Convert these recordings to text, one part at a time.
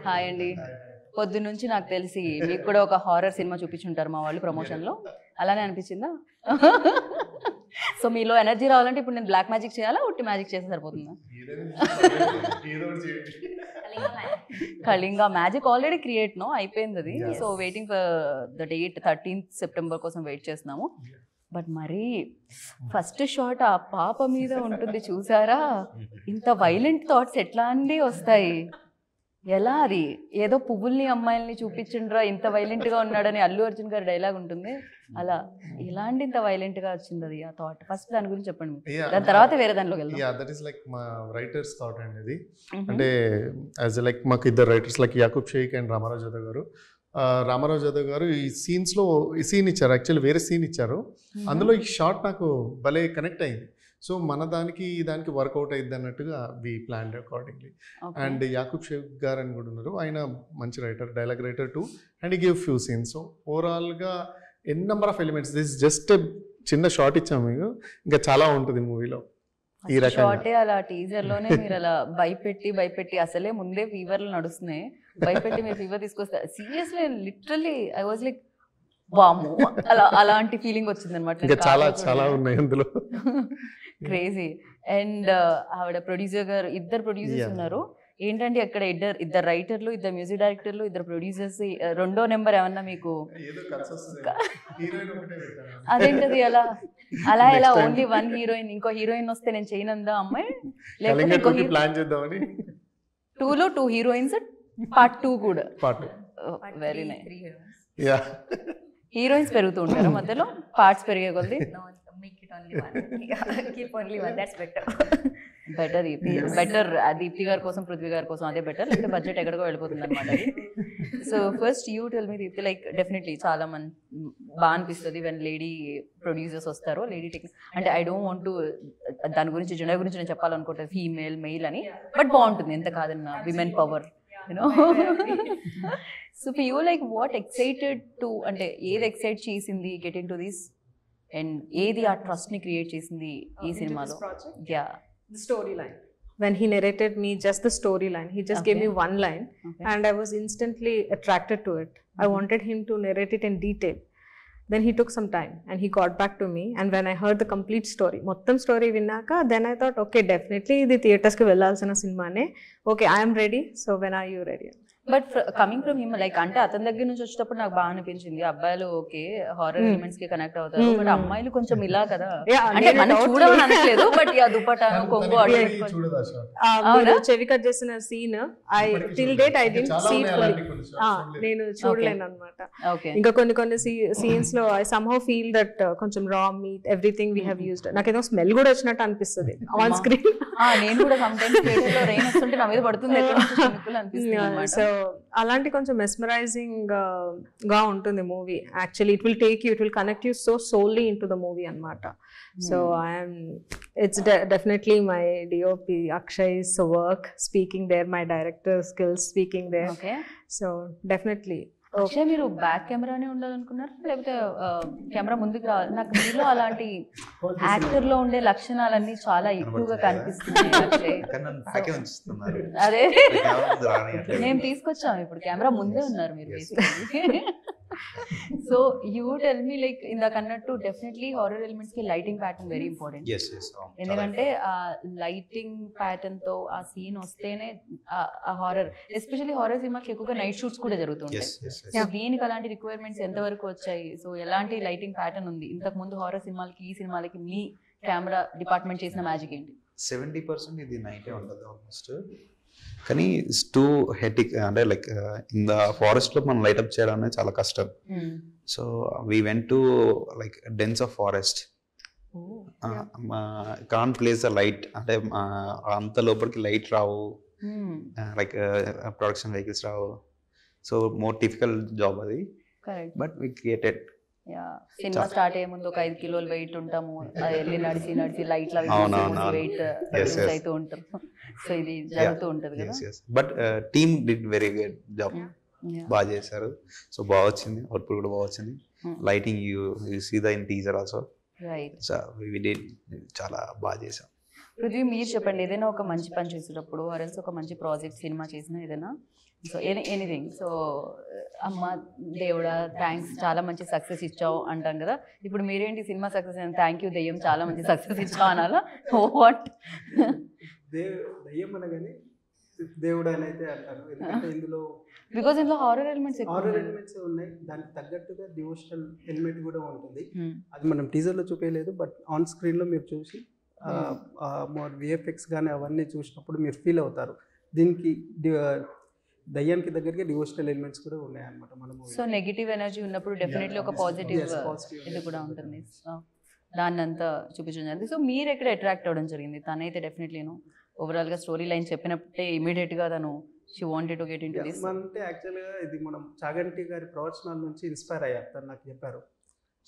Hi అండి. పొద్దున్న నుంచి నాకు తెలిసి మీకు కూడా ఒక హారర్ సినిమా చూపించుంటారు మా వాళ్ళు ప్రమోషన్లో. అలానే అనిపించిందా? సో మీలో ఎనర్జీ రావాలంటే ఇప్పుడు నేను బ్లాక్ మ్యాజిక్ చేయాలా, ఉట్టి మ్యాజిక్ చేస్తే సరిపోతుందా? కళింగ మ్యాజిక్ ఆల్రెడీ క్రియేట్ నో అయిపోయింది అది. So waiting for the date 13th September కోసం వెయిట్ చేస్తున్నాము. బట్ మరి ఫస్ట్ షాట్ ఆ పాప మీద ఉంటుంది చూసారా? ఇంత వైలెంట్ థాట్స్ ఎట్లా అండి వస్తాయి? ఎలా అది ఏదో పువ్వుల్ని అమ్మాయిల్ని చూపించిండ్రా ఇంత వైలెంట్గా ఉన్నాడని అల్లు అర్జున్ గారి డైలాగ్ ఉంటుంది. అలా ఎలాంటి ఇంత వైలెంట్గా వచ్చింది అది ఆ థాట్? ఫస్ట్ దాని గురించి చెప్పండి, దాని తర్వాత వేరే దానిలోకి వెళ్దాం. దట్ ఈస్ లైక్ మా రైటర్స్ థాట్ అండి ఇది. అంటే యాజ్ లైక్ మాకు ఇద్దరు writers like Yakub Shaikh and Ramarao Jadhav garu. Ramarao Jadhav గారు ఈ సీన్స్లో ఈ సీన్ ఇచ్చారు, యాక్చువల్లీ వేరే సీన్ ఇచ్చారు. అందులో ఈ షాట్ నాకు భలే కనెక్ట్ అయింది. సో మన దానికి వర్కౌట్ అయింది అన్నట్టుగా we plan accordingly. And Yakub Shaik గారు అని కూడా ఉన్నారు, ఆయన మంచి writer, dialogue writer too, and ఈ గివ్ ఫ్యూ సీన్స్. సో ఓవరాల్గా N number of elements. This just చిన్న షార్ట్ ఇచ్చాము మీకు, ఇంకా చాలా ఉంటుంది మూవీలో. ఈ షార్టే అలా టీజర్ లోనే మీరు అలా భయపెట్టి అసలే ముందే ఫీవర్లు నడుస్తున్నాయి, భయపెట్టి మీరు ఫీవర్ తీసుకొస్తారు. Seriously literally I was like వామ్మో, అలాంటి ఫీలింగ్ వచ్చింది అనమాట. ఇంకా చాలా ఉన్నాయి అందులో. క్రేజీ. అండ్ ఆవిడ ప్రొడ్యూసర్ గారు, ఇద్దరు ప్రొడ్యూసర్స్ ఉన్నారు. ఏంటంటే అక్కడ ఇద్దరు రైటర్లు, ఇద్దరు మ్యూజిక్ డైరెక్టర్లు, ఇద్దరు ప్రొడ్యూసర్స్. రెండో నెంబర్ ఏమన్నా మీకు? అదేంటది అలా ఎలా ఓన్లీ వన్ హీరోయిన్, ఇంకో హీరోయిన్ వస్తే నేను చేయనందా అమ్మాయి? లేకపోతే ఇంకో టూలో 2 హీరోయిన్స్, పార్ట్ 2 కూడా. Very nice. హీరోయిన్స్ పెరుగుతూ ఉంటారు మధ్యలో, పార్ట్స్ పెరిగే కొద్ది. బెటర్ దీప్తి గారి కోసం, పృథ్వీ గారి కోసం అదే బెటర్, లేకపోతే బడ్జెట్ ఎక్కడికో వెళ్ళిపోతుంది అనమాట. So first you tell me Deepthi, like definitely చాలా బాగా అనిపిస్తుంది వెన్ లేడీ ప్రొడ్యూసర్స్ వస్తారో, లేడీ టెక్నిక్ అంటే ఐ డోంట్ వాంట్ టు దాని గురించి జెండర్ గురించి నేను చెప్పాలనుకుంటాను, ఫీమేల్ మెయిల్ అని, బట్ బాగుంటుంది ఎంత కాదన్నా, women power you know. So for you like what excited to, అంటే ఏది ఎక్సైట్ చేసింది get into this, and ఏది ఆ ట్రస్ట్ ని క్రియేట్ చేసింది ఈ సినిమాలో? Yeah, the storyline. When he narrated me just the storyline, he just gave me one line, and I was instantly attracted to it. I wanted him to narrate it in detail. Then he took some time and he got back to me, and when I heard the complete story, mottam story vinnaka, then I thought okay, definitely idi theaters ki vellalsina cinema ne. Okay, I am ready, so when are you ready? But coming from him, like అంటే అతని దగ్గర నుంచి వచ్చేటప్పుడు నాకు బాగా అనిపించింది, అబ్బాయిలు okay horror elements కి కనెక్ట్ అవుతారు, బట్ అమ్మాయిలు కొంచెం ఇలా కదా, అంటే మనం చూడమని అనట్లేదు, బట్ దుపట్టాను కొంగు అటు చెవి కట్ చేసిన scene I till date I didn't see fully, నేను చూడలేను అన్నమాట. ఇంకా కొన్ని సీన్స్ లో ఐ సమ్హౌ ఫీల్ దట్ కొంచెం రా meet everything we have used, నాకేదో స్మెల్ కూడా వచ్చినట్టు అనిపిస్తుంది ఆన్ స్క్రీన్. నేను కూడా సమ్ టైమ్స్ థియేటర్ లో రెయిన్ వస్తుంటే నా మీద పడుతుంది, ఎక్కడ నుంచి చినుకులు అనిపిస్తుంది. సో అలాంటి కొంచెం మెస్మరైజింగ్ గా ఉంటుంది movie. Actually it will take you, it will connect you so solely in to the movie అనమాట. సో it's definitely my DOP Akshay's work speaking there, my director skills speaking there. Okay. So definitely. Akshay మీరు back కెమెరానే ఉండాలనుకున్నారు, లేకపోతే camera ముందుకు రావాలి? నాకు మీలో అలాంటి actor లో ఉండే లక్షణాలన్నీ చాలా ఎక్కువగా కనిపిస్తున్నాయి అక్షయ్. అదే మేము తీసుకొచ్చాము, ఇప్పుడు కెమెరా ముందే ఉన్నారు మీరు basically. So you tell me, like ఇందాక అన్నట్టు డెఫినెట్లీ హారర్ ఎలిమెంట్స్ కి లైటింగ్ ప్యాటర్న్ వెరీ ఇంపార్టెంట్. ఎందుకంటే ఆ లైటింగ్ ప్యాటర్న్ తో ఆ సీన్ వస్తేనే ఆ హారర్, ఎస్పెషల్లీ హారర్ సినిమాకి ఎక్కువగా నైట్ షూట్స్ కూడా జరుగుతుంటాయి. సో దీనికి అలాంటి రిక్వైర్మెంట్స్ ఎంతవరకు వచ్చాయి? సో ఎలాంటి లైటింగ్ ప్యాటర్న్ ఉంది? ఇంతకు ముందు హారర్ సినిమాలకి ఈ సినిమాలకి మీ కెమెరా డిపార్ట్మెంట్ చేసిన మ్యాజిక్ ఏంటి? 70% ఇది నైటే ఉంటుంది ఆల్మోస్ట్, కానీ ఇట్స్ టూ హెటిక్. అంటే లైక్ ఇన్ ద ఫారెస్ట్ లో మనం లైట్ అప్ చేయడం అనేది చాలా కష్టం. So we went to like dense of forest, can place the light, అంటే అంత లోపలికి లైట్ రావు, లైక్ ప్రొడక్షన్ వెహికల్స్ రావు. సో మోర్ డిఫికల్ట్ జాబ్ అది, బట్ వీ క్రియేటెడ్. సినిమా స్టార్ట్ అయ్యే ముందు ఒక 5 కిలోలు వెయిట్ ఉంటాము, వెళ్ళి నడిచి లైట్ వెయిట్ అవుతూ ఉంటాం. సో ఇది జరుగుతూ ఉంటది కదా. But team did very good job, బాగా చేశారు. సో బాగా వచ్చింది, అవుట్పుట్ కూడా బాగా వచ్చింది. Lighting you see the in teaser also, so we did చాలా బాగా చేసాం. పృథ్వీ మీరు చెప్పండి, ఏదైనా ఒక మంచి పని చేసేటప్పుడు ఆర్ఎల్స్ ఒక మంచి ప్రాజెక్ట్ సినిమా చేసినా ఏదైనా, సో ఎనీథింగ్, సో అమ్మ దేవుడా థ్యాంక్స్ చాలా మంచి సక్సెస్ ఇచ్చావు అంటాం కదా, ఇప్పుడు మీరేంటి సినిమా సక్సెస్ అయిన థ్యాంక్ యూ దెయ్యం చాలా మంచి సక్సెస్ ఇచ్చావు అనాలా? వాట్? దెయ్యం అనగానే దేవుడు అని అయితే అంటారు, ఎందుకంటే ఇందులో బికాజ్ ఇందులో హారర్ ఎలిమెంట్స్ హారర్ ఎలిమెంట్స్ ఉన్నాయి, దానికి తగ్గట్టుగా డివోషనల్ ఎలిమెంట్ కూడా ఉంటుంది. అది మనం టీజర్లో చూపించలేదు, బట్ ఆన్ స్క్రీన్లో మీరు చూసి విఎఫ్ఎక్స్ కానీ అవన్నీ చూసినప్పుడు మీరు ఫీల్ అవుతారు. దీనికి దయ్యానికి దగ్గరికి డివోషనల్ ఎలిమెంట్స్ కూడా ఉన్నాయి అన్నమాట. మనము సో నెగిటివ్ ఎనర్జీ ఉన్నప్పుడు డెఫినెట్లీ ఒక పాజిటివ్ ఇది కూడా ఉంటుంది, దాన్ని అంతా చూపించడం జరిగింది. సో మీరు ఎక్కడ అట్రాక్ట్ అవ్వడం జరిగింది? తనైతే డెఫినెట్లీ ఓవరాల్గా స్టోరీ లైన్ చెప్పినప్పుడే ఇమీడియట్గా తను she wanted to get into this. అంటే యాక్చువల్గా ఇది మనం చాగంటి గారి ప్రవచనాల నుంచి ఇన్స్పైర్ అయ్యారు, తను నాకు చెప్పారు.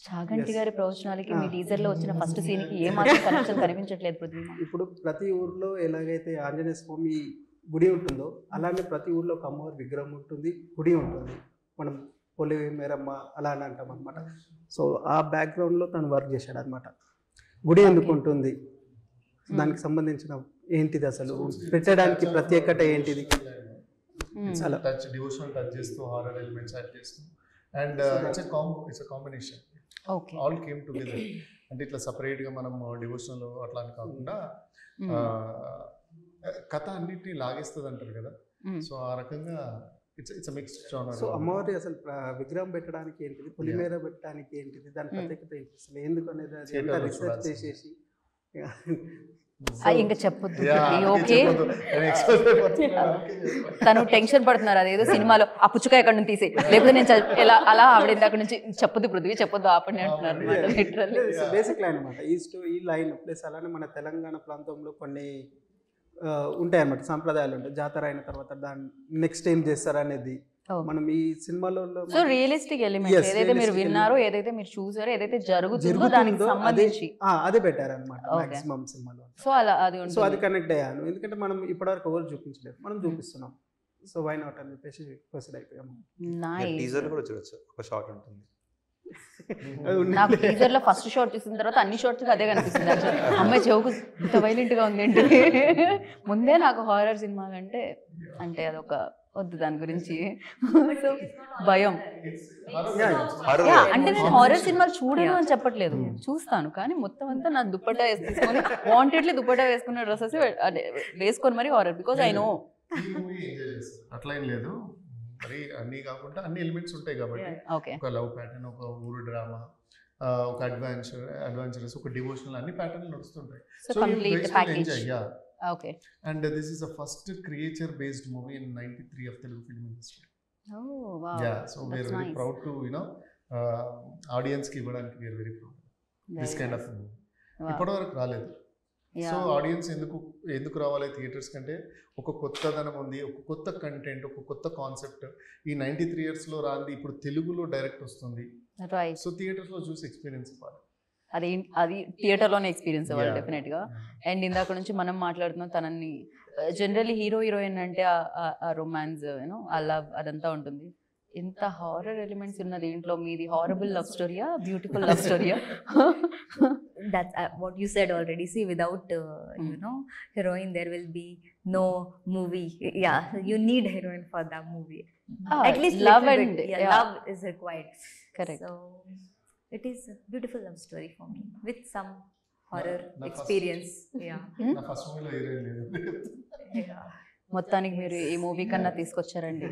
చాగంటి గారి ప్రవచనాలకి మీ టీజర్లో వచ్చిన ఫస్ట్ సీన్కి ఏ మాత్రం కనెక్షన్ కనిపించట్లేదు పృథ్వీ. ఇప్పుడు ప్రతి ఊర్లో ఎలాగైతే ఆంజనేయ స్వామి గుడి ఉంటుందో అలానే ప్రతి ఊర్లో ఒక అమ్మవారి విగ్రహం ఉంటుంది, గుడి ఉంటుంది. మనం పొలి మేరమ్మ అలా అని అంటాం అనమాట. సో ఆ బ్యాక్గ్రౌండ్లో తను వర్క్ చేశాడు అనమాట. గుడి ఎందుకు ఉంటుంది, దానికి సంబంధించిన ఏంటిది, అసలు పెట్టడానికి ప్రత్యేకత ఏంటిది, చాలా టచ్ డివోషనల్ టచ్ చేస్తూ హారర్ ఎలిమెంట్స్ యాడ్ చేస్తూ and it's combination all came together. అంటే ఇట్లా సపరేట్గా మనం డివోషనల్ అట్లా అని కాకుండా కథ అన్నిటిని లాగేస్తుంది అంటారు కదా, సో ఆ రకంగా ఇట్స్ మిక్స్డ్ జోనర్. సో అమ్మవారి అసలు విగ్రహం పెట్టడానికి ఏంటిది, పొలిమేర పెట్టడానికి ఏంటిది, దాని ప్రత్యేకత ఏంటి, అసలు ఎందుకు అనేది రీసెర్చ్ చేసేసి ఇంకా చెప్పొద్దు. ఓకే, తను టెన్షన్ పడుతున్నారు, అదేదో సినిమాలో ఆ పుచ్చుక ఎక్కడ నుంచి తీసే, లేకపోతే నేను ఎలా అలా ఆవిడ ఇందాక నుంచి చెప్పొద్దు పృథ్వీ చెప్పొద్దు ఆపండి అంటున్నారు. బేసిక్ లైన్ అనమాట ఈ లైన్. ప్లస్ అలానే మన తెలంగాణ ప్రాంతంలో కొన్ని ఉంటాయి అన్నమాట, సాంప్రదాయాలు ఉంటాయి. జాతర అయిన తర్వాత దాన్ని నెక్స్ట్ ఏం చేస్తారు అనేది మనం ఈ సినిమాలో. సో రియలిస్టిక్ ఎలిమెంట్ ఏదైతే మీరు విన్నారో, ఏదైతే మీరు చూసారో, ఏదైతే జరుగుతుందో దానికి సంబంధించి అదే పెట్టారు అనమాట మాక్సిమం సినిమాలో. సో అలా సో అది కనెక్ట్ అయ్యాను, ఎందుకంటే మనం ఇప్పటివరకు ఎవరు చూపించలేదు, మనం చూపిస్తున్నాం. సో వై నాట్ అని చెప్పేసి ప్రొసీడ్ అయిపోయాము. టీజర్ కూడా చూడొచ్చు, ఒక షాట్ ఉంటుంది. నాకు టీజర్ లో ఫస్ట్ షాట్ చూసిన తర్వాత అన్ని షాట్స్ అదే కనిపిస్తుంది. అమ్మాయి చెవుకు ఇంత వైలెంట్ గా ఉంది ఏంటి. ముందే నాకు హారర్ సినిమా అంటే అదొక వద్దు, దాని గురించి భయం. అంటే నేను హారర్ సినిమాలు చూడను అని చెప్పట్లేదు, చూస్తాను, కానీ మొత్తం అంతా నా దుప్పట్టా వేసుకొని వాంటెడ్లీ దుప్పట్టా వేసుకున్న డ్రెస్సెస్ వేసుకొని మరి హారర్, బికాజ్ ఐ నో. అట్లా ఏం లేదు, మరి అన్ని కాకుండా అన్ని ఎలిమెంట్స్ ఉంటాయి కాబట్టి, ఒక లవ్ ప్యాటర్న్, ఒక ఊరు డ్రామా, ఒక అడ్వెంచరస్, ఒక డివోషనల్, అన్ని ప్యాటర్న్లు నడుస్తుంటాయి. So complete package. Okay. And this is the first creature-based movie in '93 of Telugu film industry. Oh wow! Yeah, so we are very proud to audience ki ivvadaniki we are very proud. This kind of movie. ఇప్పటివరకు రాలేదు. So audience ఎందుకు రావాలి theatres కంటే, ఒక కొత్తదనం ఉంది, ఒక కొత్త కంటెంట్, ఒక కొత్త కాన్సెప్ట్. ఈ 93 years లో రాంది ఇప్పుడు తెలుగులో డైరెక్ట్ వస్తుంది. సో థియేటర్స్ లో చూసి ఎక్స్పీరియన్స్ ఇవ్వాలి. అది థియేటర్లోనే ఎక్స్పీరియన్స్ అవ్వాలి డెఫినెట్గా. అండ్ ఇందాక నుంచి మనం మాట్లాడుతున్నాం, తనని జనరల్లీ హీరోయిన్ అంటే ఆ రొమాన్స్, ఆ లవ్ అదంతా ఉంటుంది. ఇంత హారర్ ఎలిమెంట్స్ ఉన్న దీంట్లో మీది హారబుల్ లవ్ స్టోరీయా, బ్యూటిఫుల్ లవ్ స్టోరీయా? That's what you said already. See, without heroine, there will be no movie. Yeah, you need heroine for that movie. At least love and love is required. Correct. So it is a beautiful love story for me with some horror experience. నా first మూవీలో heroine లేదు. మొత్తానికి మీరు ఈ movie కన్నా తీసుకొచ్చారండి.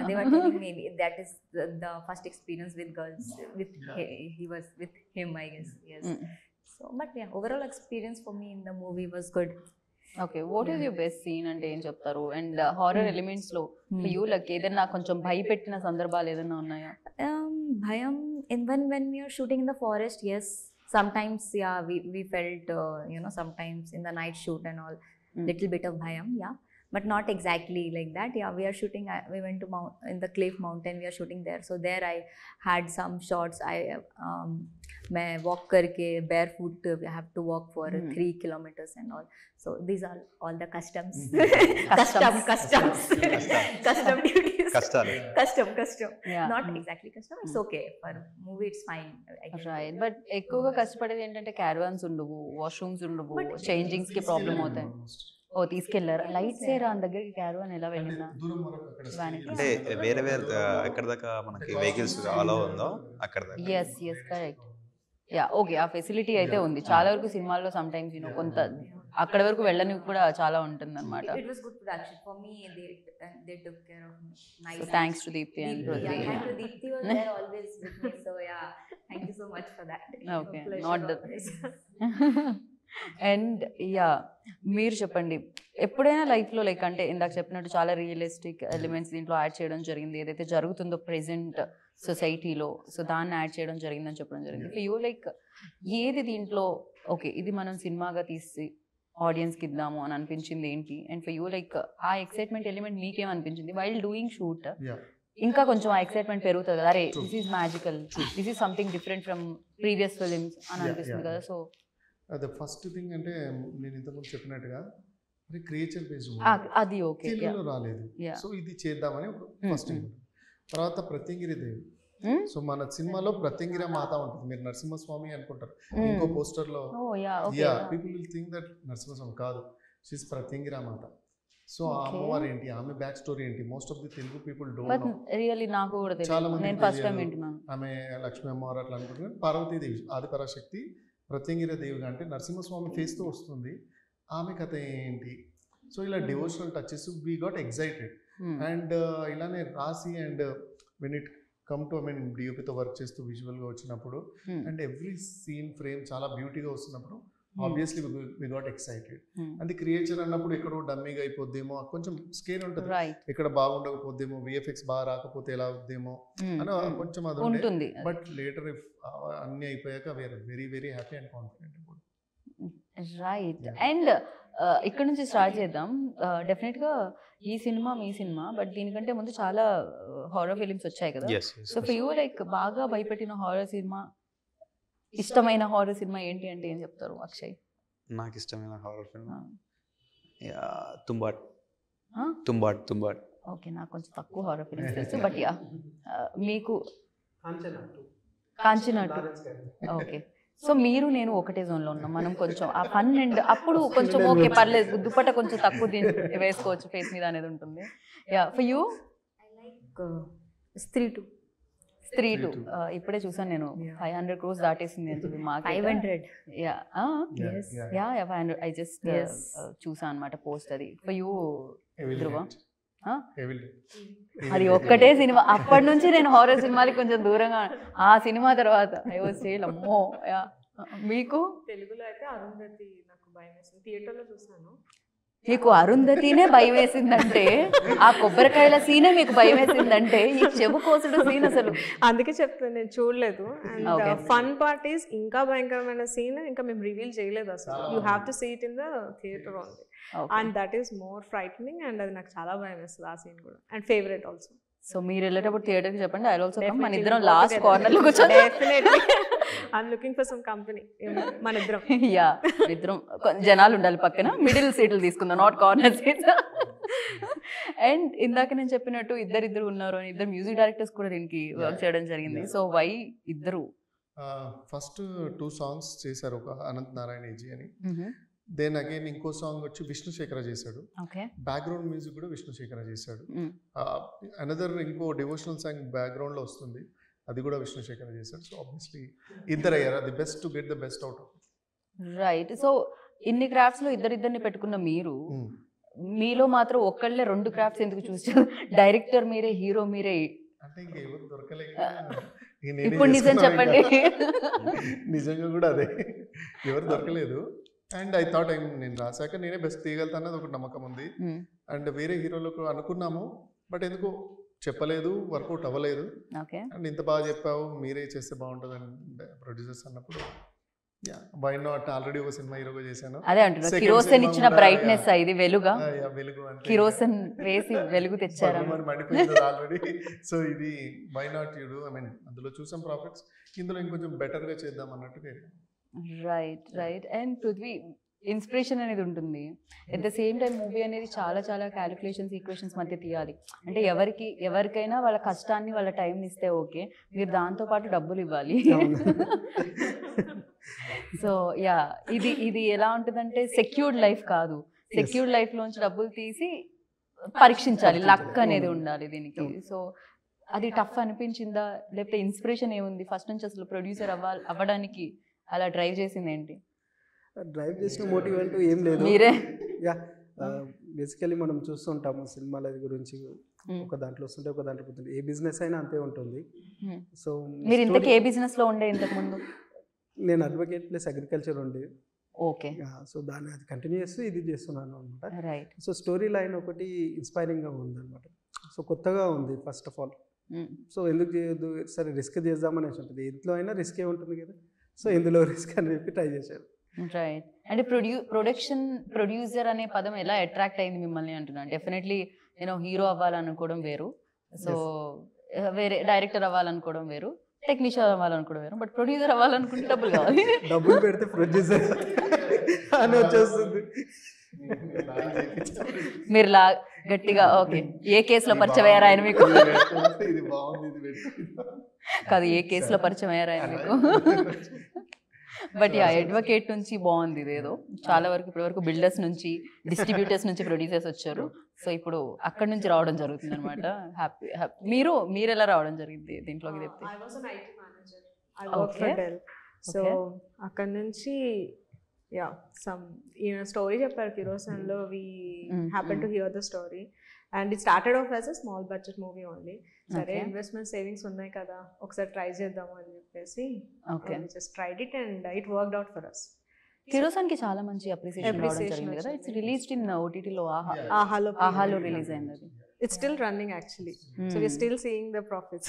They were telling me that is the first experience with girls. He was with him, I guess. Yes. So, but yeah, overall experience for me in the movie was good. Okay, what is your best scene అంటే ఏం చెప్తారు? And horror elements లో you like ఏదైనా కొంచెం భయపెట్టిన సందర్భాలు ఏదైనా ఉన్నాయా? Bhayam, when we are shooting in the forest, yes, sometimes we felt sometimes in the night shoot and all little bit of bhayam, yeah. but not exactly like that. Yeah, we are shooting. We went to in the Cliff Mountain. We are shooting there. So there I had some shots. मैं walk करके barefoot we have to walk for 3 kilometers and all. So these are all the customs. Custom duties. Custom. Yeah. Not exactly custom. It's okay for movie. It's fine. I can right but ఎక్కువగా కష్టపడేది ఏంటంటే caravans ఉండవు, washrooms ఉండవు, changings కి problem అవుతాయి. ఓ తీసుకెళ్లారు lights ఏ రాని దగ్గరికి క్యారవాన్ ఎలా వెళ్ళిందా? అంటే వేరే ఎక్కడ దాకా మనకి వెహికల్స్ అలో ఉందో అక్కడ దాకా. Yes correct. యా ఓకే, ఆ ఫెసిలిటీ అయితే ఉంది. చాలా వరకు సినిమాల్లో సమ్ టైమ్స్ కొంత అక్కడ వరకు వెళ్ళని కూడా చాలా ఉంటుంది అనమాట. It was good production for me. They took care of me. Nice. So thanks to Deepthi and Prithvi. Yeah, and Deepthi was there always with me. So yeah, thank you so much for that. Okay, Pleasure not the always. And yeah మీరు చెప్పండి, ఎప్పుడైనా లైఫ్లో like అంటే ఇందాక చెప్పినట్టు చాలా realistic elements దీంట్లో add చేయడం జరిగింది, ఏదైతే జరుగుతుందో ప్రెసెంట్ సొసైటీలో, సో దాన్ని యాడ్ చేయడం జరిగిందని చెప్పడం జరిగింది. ఫర్ యూ లైక్ ఏది దీంట్లో ఓకే ఇది మనం సినిమాగా తీసి ఆడియన్స్కి ఇద్దాము అని అనిపించింది ఏంటి? అండ్ ఫర్ యూ లైక్ ఆ ఎక్సైట్మెంట్ ఎలిమెంట్ మీకేమనిపించింది వైల్ డూయింగ్ షూట్? ఇంకా కొంచెం ఆ ఎక్సైట్మెంట్ పెరుగుతుంది కదా, అరే this is magical, this is something different from previous films అని అనిపిస్తుంది కదా. సో అదే ఫస్ట్ థింగ్ అంటే నేను ఇంతకుముందు చెప్పినట్టుగా క్రియేచర్ బేస్డ్ అది ఓకే తెలుగులో రాలేదు, సో ఇది చేద్దామని ఫస్ట్ థింగ్. తర్వాత ప్రత్యంగిరి దేవి, సో మన సినిమాలో ప్రత్యంగిరి మాత ఉంటుంది, మీరు నరసింహస్వామి అనుకుంటారు ఇంకో పోస్టర్ లో, people will think that Narasimhaswamy కాదు, షీస్ ప్రత్యంగిరి మాత. సో ఆ అమ్మవారు ఏంటి, ఆమె బ్యాక్ స్టోరీ ఏంటి, most of the Telugu people don't know. Really నాకు కూడా చాలా మంది నేను ఫస్ట్ టైం వింటున్నాను. ఆమె లక్ష్మీ అమ్మవారు అట్లా అనుకుంటున్నారు. పార్వతీదేవి ఆదిపరాశక్తి, ప్రత్యంగిరి దేవిగా అంటే నరసింహస్వామి ఫేస్తో వస్తుంది, ఆమె కథ ఏంటి. సో ఇలా devotional touches we got excited. And ఇలానే రాసి and when it come to డిఓపితో వర్క్ చేస్తూ విజువల్గా వచ్చినప్పుడు అండ్ ఎవ్రీ సీన్ ఫ్రేమ్ చాలా బ్యూటీగా వస్తున్నప్పుడు obviously we got excited. And creature అన్నప్పుడు ఎక్కడో డమ్మీగా అయిపోద్దేమో, కొంచెం స్కేర్ ఉంటుంది, ఇక్కడ బాగుండకపోద్దేమో, విఎఫ్ఎక్స్ బాగా రాకపోతే ఎలా అవుద్దేమో అని కొంచెం అది ఉంటుంది. బట్ లేటర్ అన్ని అయిపోయాక we are very very happy and confident. Right. And ఇక్కడ నుంచి స్టార్ట్ చేద్దాం. డెఫినెట్గా ఈ సినిమా మీ సినిమా, బట్ దీనికంటే ముందు చాలా హారర్ ఫిలిమ్స్ వచ్చాయి కదా. సో ఫర్ యూ లైక్ బాగా భయపెట్టిన హారర్ సినిమా, ఇష్టమైన హారర్ సినిమా ఏంటి అంటే ఏం చెప్తారు అక్షయ్? నాకు ఇష్టమైన హారర్ ఫిల్మ్ తుంబాడ్. ఓకే, నాకు కొంచెం తక్కువ హారర్ ఫిలిమ్స్ తెలుసు, బట్ యా మీకు కాంచనా. ఓకే, సో మీరు నేను ఒకటే జోన్లో ఉన్నాం, మనం కొంచెం ఆ ఫన్ అండ్ అప్పుడు కొంచెం ఓకే పర్లేదు, దుప్పట కొంచెం తక్కువ వేసుకోవచ్చు ఫేస్ మీద అనేది ఉంటుంది. Yeah for you? స్త్రీ 2 ఇప్పుడే చూసాను నేను, 500 crores దాటేసింది అని చెప్పి మాకు 500. యా 500 ఐ జస్ట్ చూసాను అనమాట పోస్ట్. అది ఫర్ యూ ధ్రువ? అది ఒక్కటే సినిమా, అప్పటి నుంచి నేను హారర్ సినిమాలకి కొంచెం దూరంగా, ఆ సినిమా తర్వాత ఐ వాజ్ సేల్ అమ్మో. మీకు తెలుగులో అయితే అరుంధతి నాకు భయం వేసింది, థియేటర్లో చూసాను. మీకు అరుంధతినే భయం వేసిందంటే, ఆ కొబ్బరికాయల సీనే మీకు భయం వేసిందంటే, ఈ చెవు కోసుడు సీన్ అసలు అందుకే చెప్తాను, నేను చూడలేదు. అండ్ ఫన్ పార్ట్ ఈస్ ఇంకా భయంకరమైన సీన్ ఇంకా మేము రివీల్ చేయలేదు అసలు. You have to see it in the theatre only, and that is more frightening. And అది నాకు చాలా భయం వేస్తుంది ఆ సీన్ కూడా, అండ్ ఫేవరెట్ ఆల్సో. సో మీరు వెళ్ళేటప్పుడు థియేటర్కి చెప్పండి, ఐ ఆల్సో కమ్. మన ఇద్దరం లాస్ట్ కార్నర్లో కూర్చొని definitely I'm looking for some company. మన ఇద్దరం ఇద్దరం జనాలు ఉండాలి పక్కన, మిడిల్ సీట్లు తీసుకుందాం, నాట్ కార్నర్ సీట్స్. అండ్ ఇందాక నేను చెప్పినట్టు ఇద్దరు ఉన్నారు అని, ఇద్దరు మ్యూజిక్ డైరెక్టర్స్ కూడా దీనికి వర్క్ చేయడం జరిగింది. సో వై ఇద్దరు? ఫస్ట్ 2 songs చేశారు, ఒక అనంత్ నారాయణ జీ అని, దెన్ అగైన్ ఇంకో సాంగ్ వచ్చి విష్ణుశేఖర చేశాడు, బ్యాక్గ్రౌండ్ మ్యూజిక్ కూడా విష్ణుశేఖర చేశాడు. అనదర్ ఇంకో డివోషనల్ సాంగ్ బ్యాక్గ్రౌండ్ లో వస్తుంది, అది కూడా విష్ణుశేఖర చేశాడు. సో ఆబ్వియస్లీ ఇద్దరు అయ్యారు, the best to get the best out of. Right. So ఇన్ని క్రాఫ్ట్స్ లో ఇద్దరిని పెట్టుకున్న మీరు, మీలో మాత్రం ఒక్కళ్ళే 2 క్రాఫ్ట్స్ ఎందుకు చూసారు? డైరెక్టర్ మీరే, హీరో మీరే అంటే ఇంకెవరు దొరకలేక ఇప్పుడు నిజం చెప్పండి. నిజంగా కూడా అదే, ఎవరు దొరకలేదు. అండ్ ఐ థాట్ నేను రాశాక నేనే బెస్ట్ తీయగలుగుతా అన్నది ఒక నమ్మకం ఉంది. అండ్ వేరే హీరోలకు అనుకున్నాము, బట్ ఎందుకు చెప్పలేదు, వర్కౌట్ అవ్వలేదు. అండ్ ఇంత బాగా చెప్పావు, మీరే చేస్తే బాగుంటుంది అండ్ ప్రొడ్యూసర్స్ అన్నప్పుడు వై నాట్, ఆల్రెడీ ఒక సినిమా హీరోగా చేశాను. అదే అంటున్నా, Second కిరోసన్ cinema ఇచ్చిన కూడా, బ్రైట్నెస్ ఇది వెలుగా, వెలుగు అంటే కిరోసన్ వేసి వెలుగు తెచ్చారా? మండిపోయింది ఆల్రెడీ. సో ఇది why not you do, I mean అందులో చూసాం ప్రాఫిట్స్, ఇందులో ఇంకొంచెం బెటర్గా చేద్దాం అన్నట్టుగా. రైట్. అండ్ పృథ్వీ, ఇన్స్పిరేషన్ అనేది ఉంటుంది, at the same time movie అనేది చాలా చాలా క్యాలిక్యులేషన్స్, ఈక్వేషన్స్ మధ్య తీయాలి. అంటే ఎవరికైనా వాళ్ళ కష్టాన్ని వాళ్ళ టైంని ఇస్తే ఓకే, మీరు దాంతోపాటు డబ్బులు ఇవ్వాలి. సో ఇది ఎలా ఉంటుందంటే సెక్యూర్డ్ లైఫ్ కాదు, సెక్యూర్డ్ లైఫ్లోంచి డబ్బులు తీసి పరీక్షించాలి, లక్ అనేది ఉండాలి దీనికి. సో అది టఫ్ అనిపించిందా, లేకపోతే ఇన్స్పిరేషన్ ఏముంది ఫస్ట్ నుంచి అసలు ప్రొడ్యూసర్ అవ్వడానికి అలా డ్రైవ్ చేసింది ఏంటి? డ్రైవ్ చేసిన మోటివ్ అంటూ ఏం లేదు. మీరే బేసికలీ మనం చూస్తుంటాము సినిమాల గురించి, ఒక దాంట్లో వస్తుంటే ఒక దాంట్లో పోతుంది, ఏ బిజినెస్ అయినా అంతే ఉంటుంది. సో మీరు ఇంతకీ ఏ బిజినెస్ లో ఉండే ఇంతకు ముందు? నేను అడ్వకేట్ ప్లస్ అగ్రికల్చర్ ఉండే. ఓకే. సో దాన్ని అది కంటిన్యూ చేస్తూ ఇది చేస్తున్నాను అనమాట. రైట్. సో స్టోరీ లైన్ ఒకటి ఇన్స్పైరింగ్గా ఉందన్నమాట. సో కొత్తగా ఉంది ఫస్ట్ ఆఫ్ ఆల్. సో ఎందుకు చేయొద్దు, సరే రిస్క్ చేద్దామనేసి ఉంటుంది, ఇంట్లో అయినా రిస్కే ఉంటుంది కదా, సో ఇందులో రిస్క్ అని చెప్పి ట్రై చేశారు. రైట్. అంటే ప్రొడ్యూసర్ అనే పదం ఎలా అట్రాక్ట్ అయింది మిమ్మల్ని అంటున్నాను. డెఫినెట్లీ నేను హీరో అవ్వాలనుకోవడం వేరు, సో వేరే డైరెక్టర్ అవ్వాలనుకోవడం వేరు, టెక్నీషియన్ అవ్వాలనుకోవడం వేరు, బట్ ప్రొడ్యూసర్ అవ్వాలనుకుంటే డబ్బులు కావాలి. డబ్బులు పెడితే ప్రొడ్యూసర్ అని వచ్చేస్తుంది. మీరు గట్టిగా ఓకే, ఏ కేసులో పరిచయం అయ్యారా ఆయన మీకు? కాదు, ఏ కేసులో పరిచయం అయ్యారా ఆయన మీకు? బట్ అడ్వకేట్ నుంచి బాగుంది ఇదేదో. చాలా వరకు ఇప్పటి వరకు బిల్డర్స్ నుంచి, డిస్ట్రిబ్యూటర్స్ నుంచి ప్రొడ్యూసర్స్ వచ్చారు, సో ఇప్పుడు అక్కడ నుంచి రావడం జరుగుతుంది అనమాట. హ్యాపీ. మీరు ఎలా రావడం జరిగింది దీంట్లోకి చెప్తే? సో అక్కడ నుంచి స్టోరీ చెప్పారు కిరోసన్లో. We happen to hear the story and it started off as a small budget movie only. సరే ఇన్వెస్ట్మెంట్ సేవింగ్స్ ఉన్నాయి కదా, ఒకసారి ట్రై చేద్దాము అని చెప్పేసి just tried it and it worked out for us. Kerosene కి చాలా మంచి అప్రిసియేషన్ రావడం జరిగింది కదా. ఇట్స్ రిలీజ్డ్ ఇన్ ఓటీటీలో, ఆహాలో రిలీజ్ అయింది అది. It's still running actually. So we're still seeing the profits.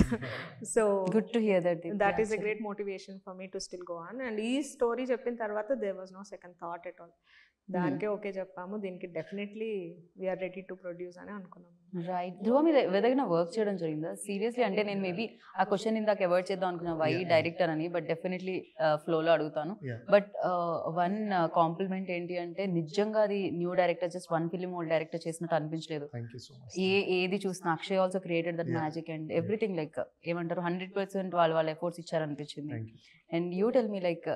So good to hear that. That is a great motivation for me to still go on. And ee story cheppin tarvata there was no second thought at all. దానికే okay చెప్పాము, దీనికి definitely we are ready to produce అని అనుకున్నాము. Right. ధ్రువ మీద ఏదైనా work చేయడం జరిగిందా seriously? అంటే నేను మేబీ ఆ క్వశ్చన్ ఇందాక అవాయిడ్ చేద్దాం అనుకున్నా, వై డైరెక్టర్ అని, బట్ డెఫినెట్లీ ఫ్లోలో అడుగుతాను. బట్ వన్ కాంప్లిమెంట్ ఏంటి అంటే, నిజంగా అది new director, just one film old director చేసినట్టు అనిపించలేదు. ఏది చూసినా Akshay also created that magic and everything, like ఏమంటారు 100% వాళ్ళ ఎఫర్ట్స్ ఇచ్చారనిపించింది. And you tell me, like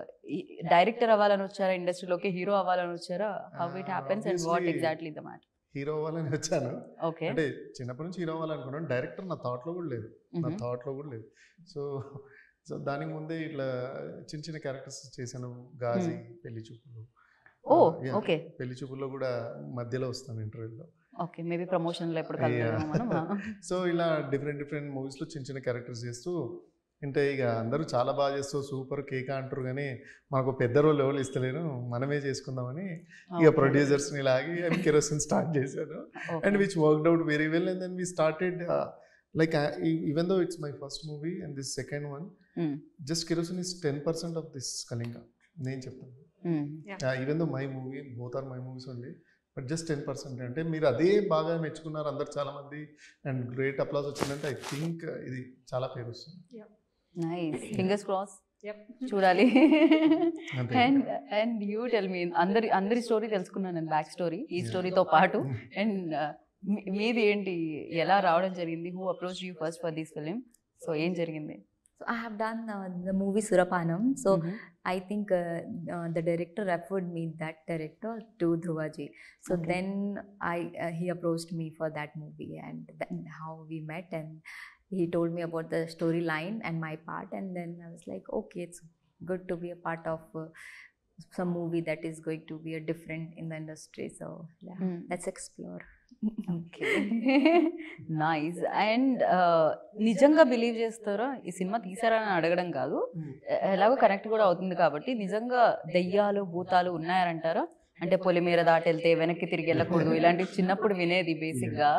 director అవ్వాలని వచ్చారా ఇండస్ట్రీలోకి, హీరో అవ్వాలని వచ్చారా? How it happens and what exactly the matter? Hero అవ్వాలని వచ్చాను. ఓకే. అంటే చిన్నప్పటి నుంచి హీరో అవ్వాలనుకున్నాను. డైరెక్టర్ నా థాట్లో కూడా లేదు. సో దానికి ముందే ఇట్లా చిన్న చిన్న క్యారెక్టర్స్ చేశాను. గాజీ, పెళ్లి చూపులు. ఓకే. పెళ్లి చూపుల్లో కూడా మధ్యలో వస్తాను ఇంటర్వ్యూలో. ఓకే, మేబీ ప్రమోషన్లో ఎప్పుడు కలుద్దాం మనం. సో ఇలా డిఫరెంట్ మూవీస్లో చిన్న చిన్న క్యారెక్టర్స్ చేస్తూ, అంటే ఇక అందరూ చాలా బాగా చేస్తూ సూపర్ కేక్ అంటారు, కానీ మాకు పెద్ద రోల్ ఎవరు ఇస్తలేరు, మనమే చేసుకుందామని ఇక ప్రొడ్యూసర్స్ని లాగి కిరోసిన్ స్టార్ట్ చేశాను. And which worked out very well. And then we started like even though it's my first movie and this second one, just kerosene is 10% of this Kalinga. నేను చెప్తాను, even though my movie, both are my movies only, but just 10%. అంటే మీరు అదే బాగా మెచ్చుకున్నారు అందరు చాలా మంది, అండ్ గ్రేట్ అప్లాజ్ వచ్చిందంటే ఐ థింక్ ఇది చాలా పేరు వస్తుంది. నైస్, ఫింగర్స్ క్రాస్, చూడాలి. అండ్ యూ టెల్ మీ, అందరి స్టోరీ తెలుసుకున్నాను నేను, బ్యాక్ స్టోరీ ఈ స్టోరీతో పాటు. అండ్ మీది ఏంటి, ఎలా రావడం జరిగింది? Who approach you first for this film? So ఏం జరిగింది? So I have done the movie Surapanam. So I think the director referred me, that director, to Dhruvaji. So then he approached me for that movie, and then how we met, and he told me about the storyline and my part, and then I was like, okay, it's good to be a part of some movie that is going to be a different in the industry. So yeah, let's explore. Okay, nice. And నిజంగా believe చేస్తారా ఈ cinema తీసారా అని అడగడం కాదు, ఎలాగో connect కూడా అవుతుంది కాబట్టి, నిజంగా దెయ్యాలు భూతాలు ఉన్నాయంటారా? అంటే పొలిమేర దాటి వెళ్తే వెనక్కి తిరిగి వెళ్ళకూడదు, ఇలాంటివి చిన్నప్పుడు వినేది బేసిక్గా.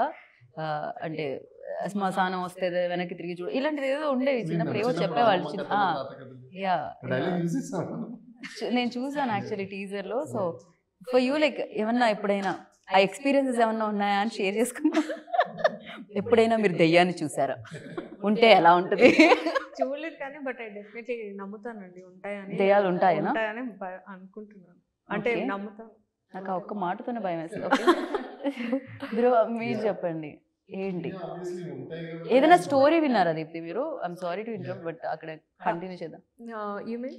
అంటే శ్మశానం వస్తే వెనక్కి తిరిగి చూడు, ఇలాంటిది ఏదో ఉండేవి చిన్నప్పుడు, ఏవో చెప్పేవాళ్ళు. నేను చూసాను యాక్చువల్లీ టీజర్ లో. సో ఫర్ యూ లైక్ ఏమన్నా ఎప్పుడైనా ఆ ఎక్స్పీరియన్సెస్ ఏమన్నా ఉన్నాయా అని షేర్ చేసుకున్నా? ఎప్పుడైనా మీరు దెయ్యాన్ని చూసారా? ఉంటే ఎలా ఉంటుంది? చూడలేదు కానీ బట్ ఐ డెఫినెట్లీ నమ్ముతానండి ఉంటాయని. దెయ్యాలు ఉంటాయనా? ఉంటాయని అనుకుంటున్నాను, అంటే Okay. నమ్ముతాను. నాకు ఆ ఒక్క మాటతోనే భయం వేస్తుంది. బ్రో మీరు చెప్పండి ఏంటి? ఏదైనా స్టోరీ విన్నారా దీప్తి మీరు? I'm sorry to interrupt but అక్కడ కంటిన్యూ చేద్దాం. యు మీన్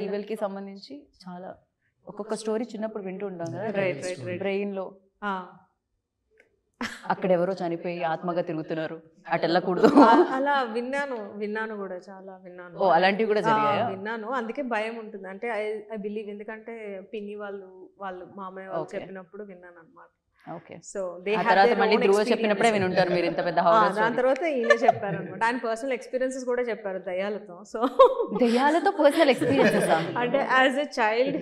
ఈవిల్ కి సంబంధించి చాలా ఒక్కొక్క స్టోరీ చిన్నప్పుడు వింటూ ఉంటాం కదా, రైట్. బ్రెయిన్ లో అక్కడ ఎవరో చనిపోయి ఆత్మగా తిరుగుతున్నారు, అటు వెళ్ళకూడదు. అలా విన్నాను కూడా, చాలా విన్నాను. ఓ అలాంటివి కూడా జరిగాయా? విన్నాను, అందుకే భయం ఉంటుంది. అంటే ఐ బిలీవ్, ఎందుకంటే పిన్ని వాళ్ళు మామయ్య వాళ్ళు చెప్పినప్పుడు విన్నాను అనమాట. ఓకే. సో ఆ తర్వాత మళ్ళీ ధ్రువ చెప్పినప్పుడే వినుంటారు మీరు ఇంత పెద్ద హారర్ దాని తర్వాత ఈయన చెప్పారు అనమాట. ఆయన పర్సనల్ ఎక్స్పీరియన్సెస్ కూడా చెప్పారు దయ్యాలతో. సో దెయ్యాలతో పర్సనల్ ఎక్స్పీరియన్సెస్ అంటే యాజ్ ఎ చైల్డ్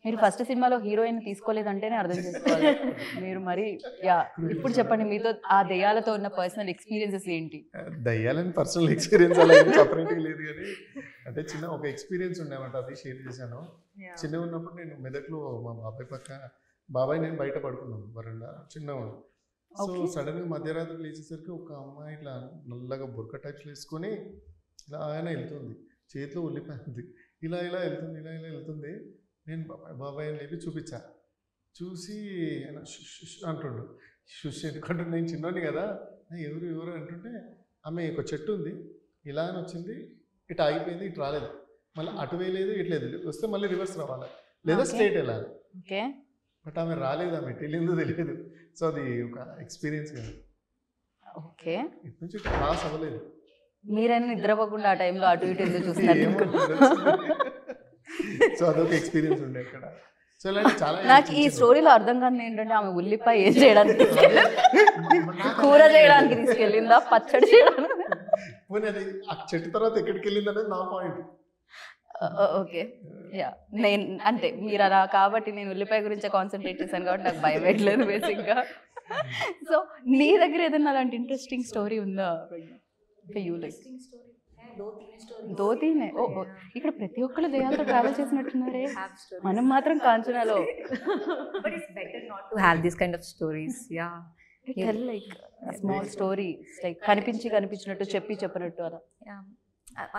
మీరు ఫస్ట్ సినిమాలో హీరోయిన్ తీసుకోలేదంటేనే అర్థం చేసుకోవాలి మీరు. మరి యా ఇప్పుడు చెప్పండి మీతో ఆ దెయ్యాలతో ఉన్న పర్సనల్ ఎక్స్పీరియన్సెస్ ఏంటి? దయ్యాలని పర్సనల్ ఎక్స్పీరియన్స్ అలా ఏం సపరేట్గా లేదు కానీ అంటే చిన్న ఒక ఎక్స్పీరియన్స్ ఉండేమాట, అది షేర్ చేశాను. చిన్నగా ఉన్నప్పుడు నేను మెదక్లో మా బాబాయ్ పక్క బాబాయ్ నేను బయట పడుకున్నాను వరండా, చిన్నవాడు. సో సడన్గా మధ్యరాత్రి లేచేసరికి ఒక అమ్మాయి ఇట్లా నల్లగా బుర్క టైప్స్ వేసుకొని ఇలా ఆయన వెళ్తుంది, చేతిలో ఉల్లిపోయింది, ఇలా వెళ్తుంది. నేను బాబాయ్ అని లేపి చూపించా, చూసి ఆయన షుష్ అంటుండు. షుష్ ఎందుకంటే నేను చిన్నోని కదా, ఎవరు అంటుంటే ఆమె ఒక చెట్టు ఉంది ఇలా అని వచ్చింది, ఇటు ఆగిపోయింది, ఇటు రాలేదు, మళ్ళీ అటు వేయలేదు, ఇటు లేదు, వస్తే మళ్ళీ రివర్స్ రావాలి లేదా స్ట్రైట్ వెళ్ళాలి. ఓకే. బట్ ఆమె రాలేదు, ఆమె తెలియదు తెలియదు. సో అది ఒక ఎక్స్పీరియన్స్ కదా. ఓకే. ఇటు నుంచి క్లాస్ అవ్వలేదు. మీరైనా నిద్రపోకుండా ఆ టైంలో అటు ఇటు ఎందుకు చూస్తున్నారు? సో అదొక ఎక్స్పీరియన్స్ ఉండే అక్కడ. సో ఇలాంటి చాలా నాకు ఈ స్టోరీలో అర్థం కాదు ఏంటంటే ఆమె ఉల్లిపాయ ఏం చేయడానికి కూర చేయడానికి తీసుకెళ్ళిందా, పచ్చడి చేయడానికి? పోనీ అది ఆ చెట్టు తర్వాత ఎక్కడికి వెళ్ళింది అనేది నా పాయింట్. ఓకే. యా నేను అంటే మీరు అలా కాబట్టి నేను ఉల్లిపాయ గురించే కాన్సన్ట్రేట్ చేశాను కాబట్టి నాకు భయం పెట్టలేదు బేసిక్గా. సో నీ దగ్గర ఏదైనా అలాంటి ఇంట్రెస్టింగ్ స్టోరీ ఉందా? యూ లైక్ దోతీనే. ఓ ఇక్కడ ప్రతి ఒక్కరు దెయ్యాలతో ట్రావెల్ చేసినట్టున్నారే, మనం మాత్రం కాంచనాలో. But it's better not to have this kind of stories. Yeah. Tell like small story, like కనిపించినట్టు చెప్పినట్టు అలా. Yeah.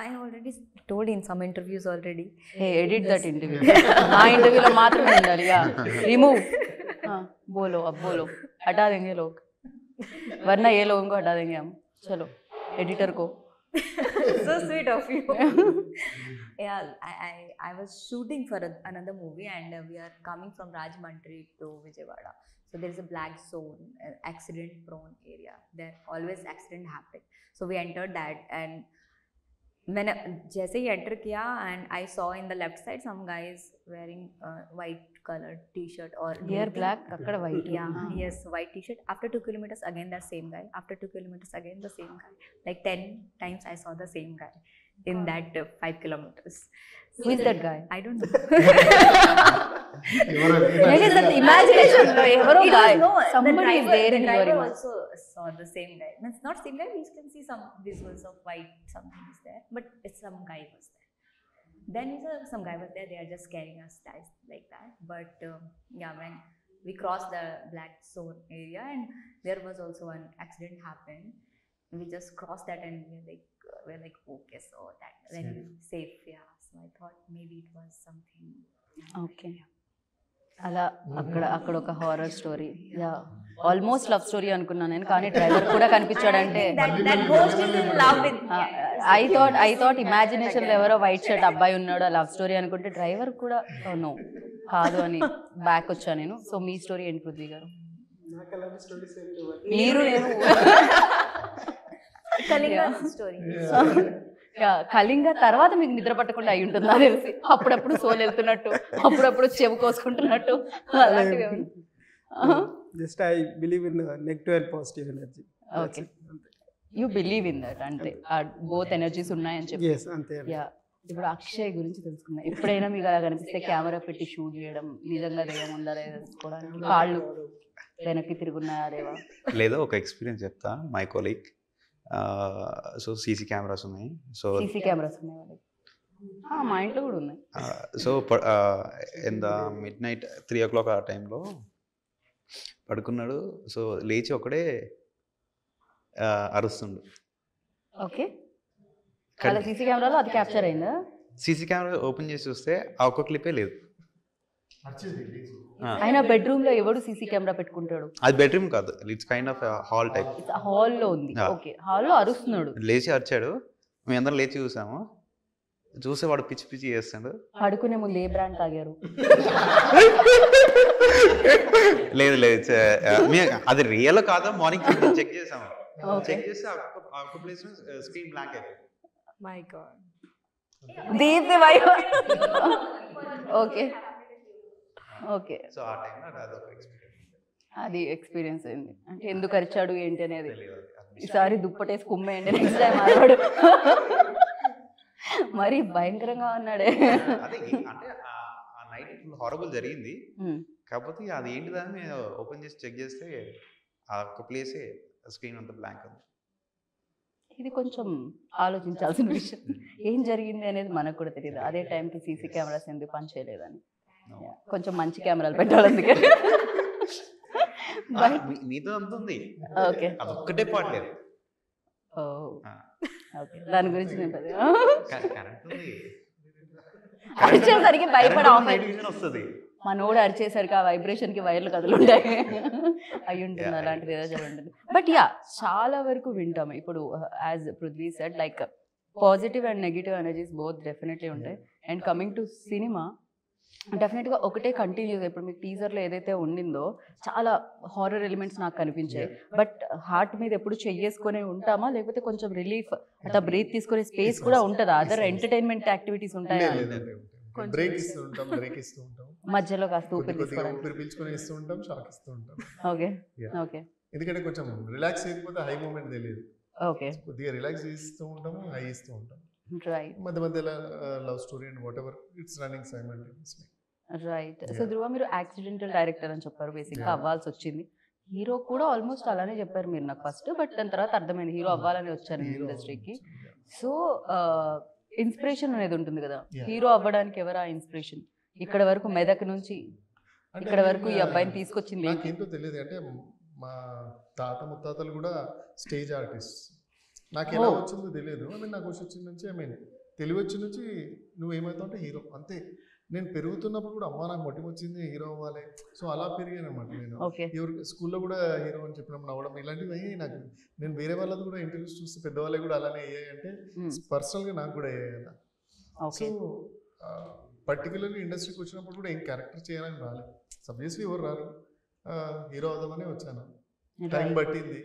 I already told in some interviews already. Hey, edit that interview. ఆ ఇంటర్వ్యూలో మాత్రమే ఉండాలి. యా रिमूव बोलो, अब बोलो, हटा देंगे लोग, वरना ये लोगों को हटा देंगे हम. चलो एडिटर को. So sweet of you. Yeah, I was shooting for another movie and we are coming from Rajahmundry to Vijayawada. So there is a black zone, accident prone area. There always accident happen. So we entered that and मैंने जैसे ही enter किया and I saw in the left side some guys wearing white colored t-shirt or Here black, akkada white. Yeah, yes, white t-shirt. After 2 kilometers again the same guy. After 2 kilometers again the same guy. Like 10 times I saw the same guy in that 5 kilometers. Who is that guy? I don't know. Where is that imagination? Evaro It guy. was no, Somebody is there the in your driver image. also saw the same guy. It's not same guy. We can see some visuals of white something is there, but it's some guy was there. Then some guy was there. They are just carrying us like that. But yeah, when we crossed the black zone area and there was also an accident happened. We just crossed that and we're like okay, so that then safe. Yeah. So I thought maybe it was something. Okay. అలా అక్కడ ఒక horror story. Yeah almost love story అనుకున్నాను నేను, కానీ driver కూడా కనిపించాడంటే That ghost is in love with. I thought imagination లో ఎవరో white shirt అబ్బాయి ఉన్నాడు లవ్ స్టోరీ అనుకుంటే డ్రైవర్ కూడా నో కాదు అని బ్యాక్ వచ్చా నేను. సో మీ స్టోరీ ఏంటి పృథ్వీ గారు? నాకు అలాంటి స్టోరీస్ ఏం లేవు. మీరు నేను Kalinga story. కళింగ తర్వాత మీకు నిద్ర పట్టకుండా అయి ఉంటుంది నాకు తెలిసి. అప్పుడప్పుడు సోల్ వెళ్తున్నట్టు, అప్పుడప్పుడు చెవు కోసుకుంటున్నట్టు అలాంటివి. Just I believe in negative and positive energy. Okay, you believe in that, అంటే బోత్ ఎనర్జీస్ ఉన్నాయని చెప్పి. ఎస్ అంతే. యా ఇప్పుడు అక్షయ్ గురించి తెలుసుకుందాం. ఎప్పుడైనా మీకు అలా కనిపిస్తే కెమెరా పెట్టి షూట్ చేయడం, నిజంగా దెయ్యం ఉందా లేదా తెలుసుకోవడానికి కాళ్ళు వెనక్కి తిరుగున్నాయా లేవా? లేదా ఒక ఎక్స్పీరియన్స్ చెప్తా. My colleague so CC cameras ఉన్నాయి. సో సీసీ కెమెరాస్ ఉన్నాయి వాళ్ళకి. మా ఇంట్లో కూడా ఉన్నాయి. So in the mid night 3 o'clock ఆ టైంలో పడుకున్నాడు. సో లేచి ఒకడే అరుస్తుండు. ఓకే, అలా సీసీ కెమెరాలో అది క్యాప్చర్ అయిందా? సీసీ కెమెరా ఓపెన్ చేసి చూస్తే ఆ ఒక్క క్లిప్పే లేదు. ఆయన బెడ్రూమ్ లో ఎవడు సీసీ కెమెరా పెట్టుకుంటాడు? అది బెడ్రూమ్ కాదు, it's kind of hall type. హాల్లో ఉంది. ఓకే, హాల్లో అరుస్తున్నాడు. లేచి అరిచాడు, మేము అందరం లేచి చూసాము. చూసే వాడు పిచ్చి పిచ్చి చేస్తాడు. పడుకునే ముందు ఏ బ్రాండ్ తాగారు? లేదు లేదు, అది రియల్ కాదా మార్నింగ్ చెక్ చేసాము. చెక్ చేస్తే ఆ ఒక్క ప్లేస్ స్క్రీన్ బ్లాంక్ అయిపోయింది. My God. Okay okay, so ఆ టైంలో అదొక ఎక్స్పీరియన్స్. అది ఎక్స్పీరియన్స్ అయింది. అంటే ఎందుకు అరిచాడు ఏంటి అనేది. తెలియదు. ఈసారి దుప్పటేసి కుమ్మేయండి నెక్స్ట్ టైం ఆడవాడు. మరి భయంకరంగా ఉన్నాడే. అదే అంటే ఆ నైట్ ఫుల్ హారబుల్ జరిగింది. కాకపోతే అది ఏంటిదని మేము ఓపెన్ చేసి చెక్ చేస్తే ఆ ఒక్క ప్లేసే స్క్రీన్ అంతా బ్లాంక్ ఉంది. ఇది కొంచెం ఆలోచించాల్సిన విషయం. ఏం జరిగింది అనేది మనకు కూడా తెలియదు. అదే టైంకి సీసీ కెమెరాస్ ఎందుకు పని చేయలేదని. కొంచెం మంచి కెమెరాలు పెట్టాలి అందుకే. మీతో అంత ఉంది. ఓకే, అదొక్కటే పాడలేదు. ఓకే, దాని గురించి నేను కరెంట్ ఉంది, అరిచేసరికి భయపడి వస్తుంది. మనోడు అరిచేసరికి ఆ వైబ్రేషన్కి వైర్లు కదులుంటాయి. అయి ఉంటుంది, అలాంటిది ఏదో జరిగి ఉంటుంది. బట్ యా, చాలా వరకు వింటాము. ఇప్పుడు as Prithvi said, like positive and negative energies both definitely ఉంటాయి. అండ్ కమింగ్ టు సినిమా, డెఫినెట్గా ఒకటే కంటిన్యూగా ఇప్పుడు మీకు టీజర్లో ఏదైతే ఉండిందో చాలా హారర్ ఎలిమెంట్స్ నాకు కనిపించాయి. బట్ హార్ట్ మీద ఎప్పుడు చెయ్యేసుకొని ఉంటామా, లేకపోతే కొంచెం రిలీఫ్ అట్లా బ్రేక్ తీసుకునే స్పేస్ కూడా ఉంటుందా? అదర్ ఎంటర్టైన్మెంట్ యాక్టివిటీస్ ఉంటాయా? బ్రేక్ ఇస్తూ ఉంటాం మధ్యలో కాస్త ఊపిరి తీసుకోవడం, ఊపిరి పీల్చుకొని ఇస్తూ ఉంటాం, షాక్ ఇస్తూ ఉంటాం. ఓకే ఓకే, ఎందుకంటే కొంచెం రిలాక్స్ అయిపోతే హై మూమెంట్ తెలియదు. ఓకే, కొద్దిగా రిలాక్స్ చేస్తూ ఉంటాము, హై ఇస్తూ ఉంటాం. రైట్, మధ్య మధ్యలో love story and whatever it's running simultaneously. Right. So Dhruva, మీరు యాక్సిడెంటల్ డైరెక్టర్ అని చెప్పారు, బేసిక్గా అవ్వాల్సి వచ్చింది. హీరో కూడా ఆల్మోస్ట్ అలానే చెప్పారు మీరు నాకు ఫస్ట్, బట్ దాని తర్వాత అర్థమైంది హీరో అవ్వాలని వచ్చారు ఇండస్ట్రీకి. సో ఇన్స్పిరేషన్ అనేది ఉంటుంది కదా, హీరో అవ్వడానికి ఎవరా ఇన్స్పిరేషన్? ఇక్కడ వరకు మెదక్ నుంచి ఇక్కడ వరకు ఈ అబ్బాయిని తీసుకొచ్చింది నాకేంటో తెలియదు. అంటే మా తాత ముత్తాతలు కూడా స్టేజ్ ఆర్టిస్ట్. నాకు ఎలా వచ్చిందో తెలియదు. నాకు వచ్చిన నుంచి తెలివి వచ్చిన నుంచి నువ్వు ఏమవుతావు అంటే హీరో, అంతే. నేను పెరుగుతున్నప్పుడు కూడా అమ్మ నాకు మొట్టిమ వచ్చింది హీరో అవ్వాలి, సో అలా పెరిగాను అనమాట. నేను ఎవరు స్కూల్లో కూడా హీరో అని చెప్పినప్పుడు నవ్వడం ఇలాంటివి అయ్యాయి నాకు. నేను వేరే వాళ్ళది కూడా ఇంటర్వ్యూస్ చూస్తే పెద్దవాళ్ళే కూడా అలానే అయ్యాయి. అంటే పర్సనల్గా నాకు కూడా అయ్యాయి కదా. సో పర్టికులర్లీ ఇండస్ట్రీకి వచ్చినప్పుడు కూడా ఏం క్యారెక్టర్ చేయాలని రాలేదు. సబ్జెక్ట్స్లీ ఎవరు రారు, హీరో అవుదామనే వచ్చాను. టైం పట్టింది,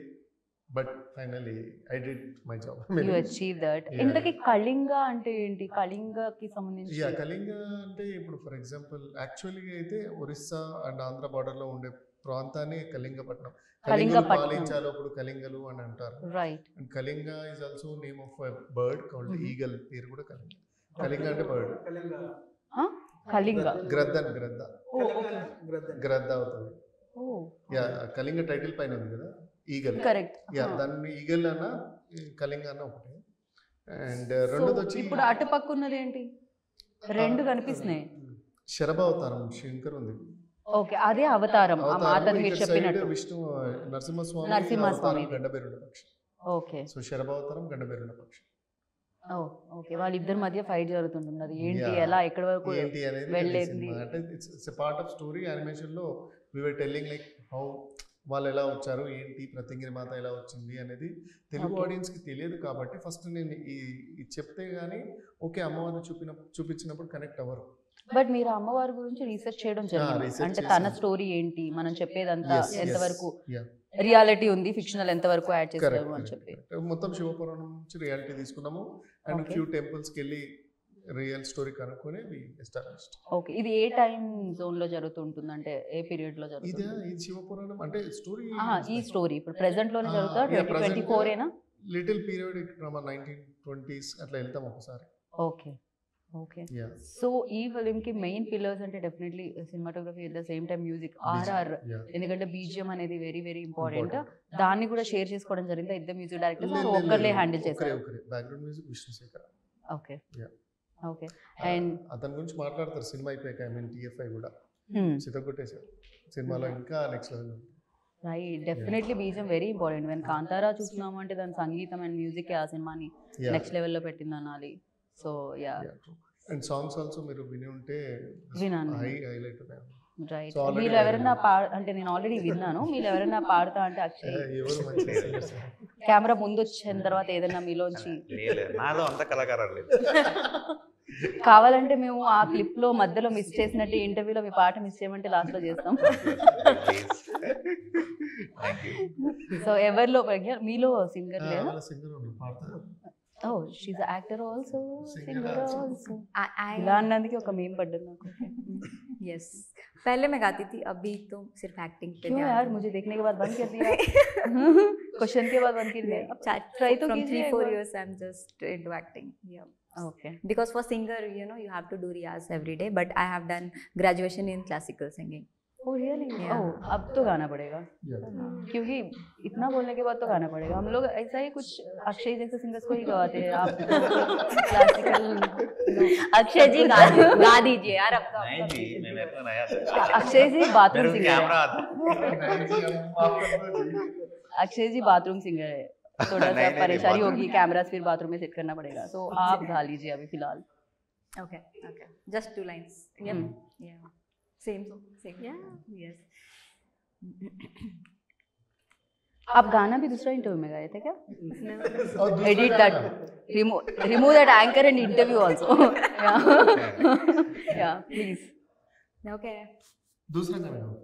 but finally I did my job. You achieve that. ఇంతకీ కళింగ అంటే ఏంటి? కళింగకి సంబంధించి కళింగ అంటే ఇప్పుడు ఫర్ ఎగ్జాంపుల్ యాక్చువల్గా అయితే ఒరిస్సా అండ్ ఆంధ్ర బార్డర్లో ఉండే ప్రాంతాన్ని కళింగపట్నం, కళింగలు పాలించాలో అప్పుడు కళింగలు అని అంటారు. Right. And Kalinga is also name of bird called eagle. పేరు కూడా కళింగ. కళింగ అంటే బర్డ్. కళింగ గ్రద్ద గ్రద్ద అవుతుంది. కళింగ టైటిల్ పైన ఉంది కదా ఈగల్. కరెక్ట్. దాన్ని ఈగల్ అన్న కళింగ అన్న ఒకటి. అండ్ రెండోది వచ్చి ఇప్పుడు అటుపక్క ఉన్నది ఏంటి? రెండు కనిపిస్తున్నాయి. శరభావతారం శంకర్ ఉంది. ఓకే, అదే అవతారం ఆ మాతని మీరు చెప్పినట్టు. విష్ణు నరసింహస్వామి గండబెరుండ పక్షి. ఓకే, సో శరభావతారం గండబెరుండ పక్షి. ఓకే, వాళ్ళిద్దరి మధ్య ఫైట్ జరుగుతుంటుంది. అది ఏంటి, ఎలా, ఎక్కడి వరకు ఏంటి అనేది వెళ్ళేది అంటే it's part of story. Animation లో వి వర్ టెల్లింగ్ లైక్ హౌ వాళ్ళు ఎలా వచ్చారు, ఏంటి ప్రత్యంగిరి మాత ఎలా వచ్చింది అనేది తెలుగు ఆడియన్స్ కి తెలియదు. కాబట్టి ఫస్ట్ నేను ఈ చెప్తే గానీ ఓకే అమ్మవారిని చూపించినప్పుడు కనెక్ట్ అవ్వరు. బట్ మీరు అమ్మవారి గురించి రీసెర్చ్ చేయడం జరిగింది. అంటే తన స్టోరీ ఏంటి, మనం చెప్పేదంతా ఎంతవరకు రియాలిటీ ఉంది, ఫిక్షనల్ ఎంతవరకు యాడ్ చేస్తాము అని చెప్పి మొత్తం శివపురాణం నుంచి రియాలిటీ తీసుకున్నాము. అండ్ ఫ్యూ టెంపుల్స్కి వెళ్ళి రియల్ స్టోరీ కనుక్కొని ఎస్టాబ్లిష్డ్. ఓకే, ఇది ఏ టైం జోన్ లో జరుగుతుంటుంది, అంటే ఏ పీరియడ్ లో జరుగుతుంది? ఇది శివపురాణం అంటే స్టోరీ. ఈ స్టోరీ ఇప్పుడు ప్రెసెంట్ లోనే జరుగుతా? 2024 ఏనా? లిటిల్ పీరియడ్ 1920s అట్లా వెళ్తాం ఒకసారి. Okay okay. సో ఈ ఫిల్మ్ కి మెయిన్ పిల్లర్స్ అంటే definitely cinematography, at the same time music, RR. ఎందుకంటే బీజిఎం అనేది వెరీ వెరీ ఇంపార్టెంట్. దాన్ని కూడా షేర్ చేసుకోవడం జరిగింది. ఇద్దరు మ్యూజిక్ డైరెక్టర్స్ ఒక్కర్లే హ్యాండిల్ చేశారు. Background music Vishnu Shekhar. Okay okay. And అతని గురించి మాట్లాడతారు సినిమా అయిపోయాక. ఐ మీన్ TFI కూడా చితగొట్టేశారు సినిమాలో, ఇంకా నెక్స్ట్ లెవెల్. రైట్, డెఫినెట్లీ బీజం వెరీ ఇంపార్టెంట్. వెన్ కాంతారా చూస్తున్నాము అంటే దాని సంగీతం అండ్ మ్యూజిక్ ఆ సినిమాని నెక్స్ట్ లెవెల్లో పెట్టింది అనాలి. So yeah, and songs also మీరు విని ఉంటే విన్నాను. హైలైట్ ఉన్నాయి. రైట్. So already మీరు ఎవరైనా అంటే నేను ఆల్రెడీ విన్నాను, మీరు ఎవరైనా పాడతా అంటే అక్షయ్ ఎవరు మంచి singers. కెమెరా ముందు వచ్చిన తర్వాత ఏదైనా మీలోంచి నాలో అంత కళాకారం లేదు. కావాలంటే మేము ఆ క్లిప్ లో మధ్యలో మిస్ చేసినట్టు ఇంటర్వ్యూలో మీ పాట మిస్ చేయమంటే లాస్ట్ లో చేస్తాం. సో ఎవరిలో మీలో సింగర్ లేదా? వాళ్ళ singer ఉన్నారు, పాడతారు. ఓ, she actor also, singer also. I ఇలా అన్నందుకు ఒక మేం పడ్డది నాకు. yes, पहले मैं गाती थी, अभी तो सिर्फ एक्टिंग पे क्यों ध्यान यार, दूँ। मुझे देखने के बाद बंद कर दिया, क्वेश्चन के बाद बंद कर दिया. अब try तो From कीजिए 3-4 एक बार. years I'm just into acting. Yeah. Okay. Because for singer, you know, you have to do riyaz every day, but I have done graduation in classical singing. Oh really? Yeah. Oh, अब तो गाना पड़ेगा, Yeah. क्योंकि इतना बोलने के बाद तो गाना पड़ेगा. हम लोग ऐसा ही कुछ अक्षय जैसे सिंगर्स को ही गवाते हैं. आप क्लासिकल अक्षय जी गा दीजिए यार. अब तो अक्षय जी बाथरूम सिंगर है. अक्षय जी बाथरूम सिंगर है, थोड़ा सा परेशानी होगी, कैमरास फिर बाथरूम में सेट करना पड़ेगा. तो आप गा लीजिए अभी फिलहाल. Okay, okay. Just 2 lines. Yeah. Yeah. Same song. Same. Yeah. Yes. आप गाना भी दूसरा इंटरव्यू में गाए थे क्या? Edit that, remove that anchor and interview also. या प्लीज. Okay. दूसरा गाना गाओ.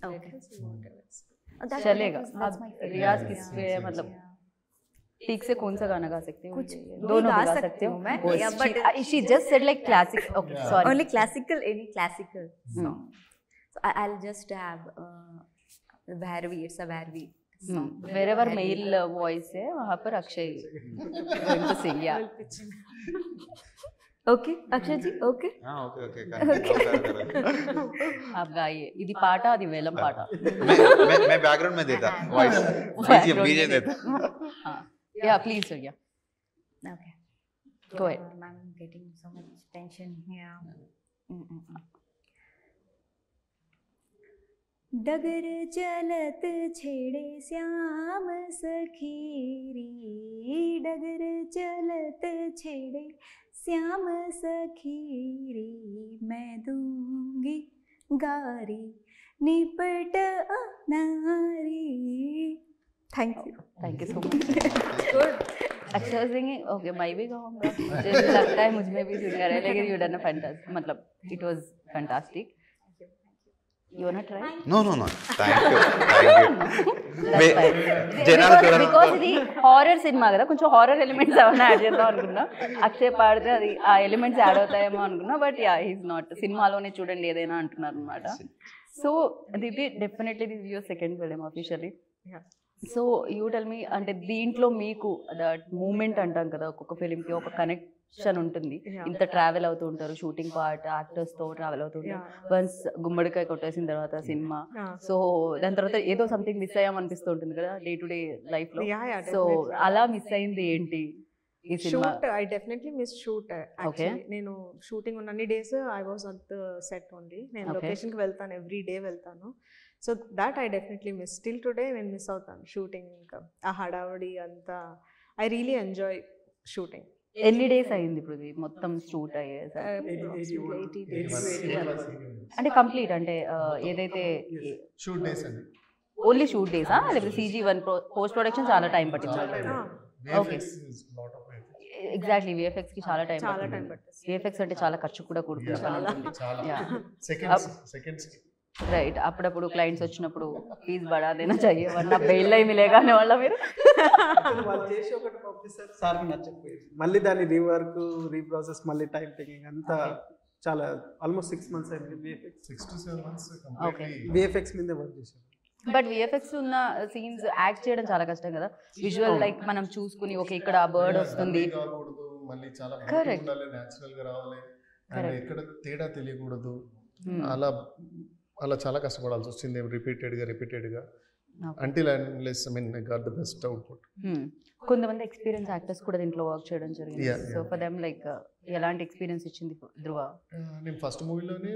Okay. चलेगा. That's आप my favorite. रियाज किस पे है, मतलब Yeah. ठीक से कौन सा गाना गा सकते हो? कुछ दोनों गा गा सकती सकते हो. हूँ मैं. Oh, Yeah, but she just said like classic. Okay, Yeah. sorry. only classical, any classical song. So I'll just have Bhairavi. It's a Bhairavi song. Wherever male voice है वहाँ पर Akshay going to sing. Yeah. Okay, Akshay ji. Okay. Okay okay आप गाइए. ఇది పాట, అది వేలం పాట. मैं बैकग्राउंड में देता वॉइस, बीजे देता. Yeah, please sir. Yeah. Okay. Go ahead. I'm getting so much tension. Yeah. डगर चलत छेड़े श्याम सखीरी, डगर चलत छेड़े श्याम सखीरी, मैं दूंगी गारी निपट नारी. Thank you. Thank you so much. Good. अच्छा सिंगिंग. ओके, मैं भी गाऊंगा. मुझे लगता है मुझ में भी सिंगर है, लेकिन यू डन अ फैंटास्टिक, मतलब it was fantastic. You wanna try? No, thank you. జనాలు బికాస్ ఇది హారర్ సినిమా కదా, కొంచెం హారర్ ఎలిమెంట్స్ ఏమైనా యాడ్ చేద్దాం అనుకున్నా. అక్షయ్ పాడితే అది ఆ ఎలిమెంట్స్ యాడ్ అవుతాయేమో అనుకున్నా, బట్ యా, హీస్ నాట్. సినిమాలోనే చూడండి ఏదైనా అంటున్నారు అనమాట. సో ఇది definitely this your second film officially. So you tell మీ, అంటే దీంట్లో మీకు దట్ మూమెంట్ అంటాం కదా, ఒక్కొక్క ఫిలింకి ఒక కనెక్షన్ ఉంటుంది. ఇంత ట్రావెల్ అవుతూ ఉంటారు, షూటింగ్ పార్ట్, యాక్టర్స్తో ట్రావెల్ అవుతూ ఉంటారు. వన్స్ గుమ్మడికాయ కొట్టేసిన తర్వాత సినిమా, సో దాని తర్వాత ఏదో సంథింగ్ మిస్ అయ్యాం అనిపిస్తూ ఉంటుంది కదా డే టు డే లైఫ్ లో. సో అలా మిస్ అయింది ఏంటి ఈ cinema? Shoot, I definitely missed shoot actually. నేను షూటింగ్ ఉన్న అన్ని days I was at the set only. నేను లొకేషన్కి వెళ్తాను, ఎవ్రీ డే వెళ్తాను. So that I definitely miss. Still today నేను మిస్ అవుతాను షూటింగ్. ఇంకా ఆ హడావుడి అంతా ఐ రియలీ ఎంజాయ్ షూటింగ్. ఎన్ని డేస్ అయింది ఇప్పుడు ఇది మొత్తం షూట్ అయ్యేది? అంటే కంప్లీట్ అంటే ఏదైతే షూట్ డేస్ అండి. ఓన్లీ షూట్ డేసా, లేకపోతే CG1 పోస్ట్ ప్రొడక్షన్ చాలా టైం పట్టింది? ఎగ్జాక్ట్లీ, VFX కి చాలా టైం పడుతుంది. VFX అంటే చాలా ఖర్చు కూడా కూడుకున్న పని ఉంటుంది. రైట్. అప్పుడప్పుడు క్లయింట్స్ వచ్చినప్పుడు ప్లీజ్ బడా దేనా చాహియే వరనా బెయిల్ అయి మిలేగా అనే వాళ్ళ మీరు. వాళ్ళు చేసి ఒకటి పంపిస్తారు, సార్కి నచ్చకపోయింది, మళ్ళీ దాన్ని రీవర్క్, రీప్రాసెస్, మళ్ళీ టైం టేకింగ్ అంతా చాలా ఆల్మోస్ట్ 6 months అయింది. VFX 6 to 7 months VFX మీదే వర్క్ చేశాను. బట్ VFX ఉన్న సీన్స్ యాక్ట్ చేయడం చాలా కష్టం కదా. విజువల్ లైక్ మనం చూసుకుని ఓకే ఇక్కడ ఆ బర్డ్ వస్తుంది, మళ్ళీ చాలా కరెక్ట్, నేచురల్ గా రావాలి, ఎక్కడ తేడా తెలియకూడదు. అలా చాలా కష్టపడాల్సి వచ్చింది రిపీటెడ్గా until unless I got the best output. కొంతమంది ఎక్స్పీరియన్స్ యాక్టర్స్ కూడా దీంట్లో వర్క్ చేయడం జరిగింది. సో ఫర్ దెమ్ లైక్ ఎలాంటి ఎక్స్పీరియన్స్ ఇచ్చింది ధ్రువ? నేను ఫస్ట్ మూవీలోనే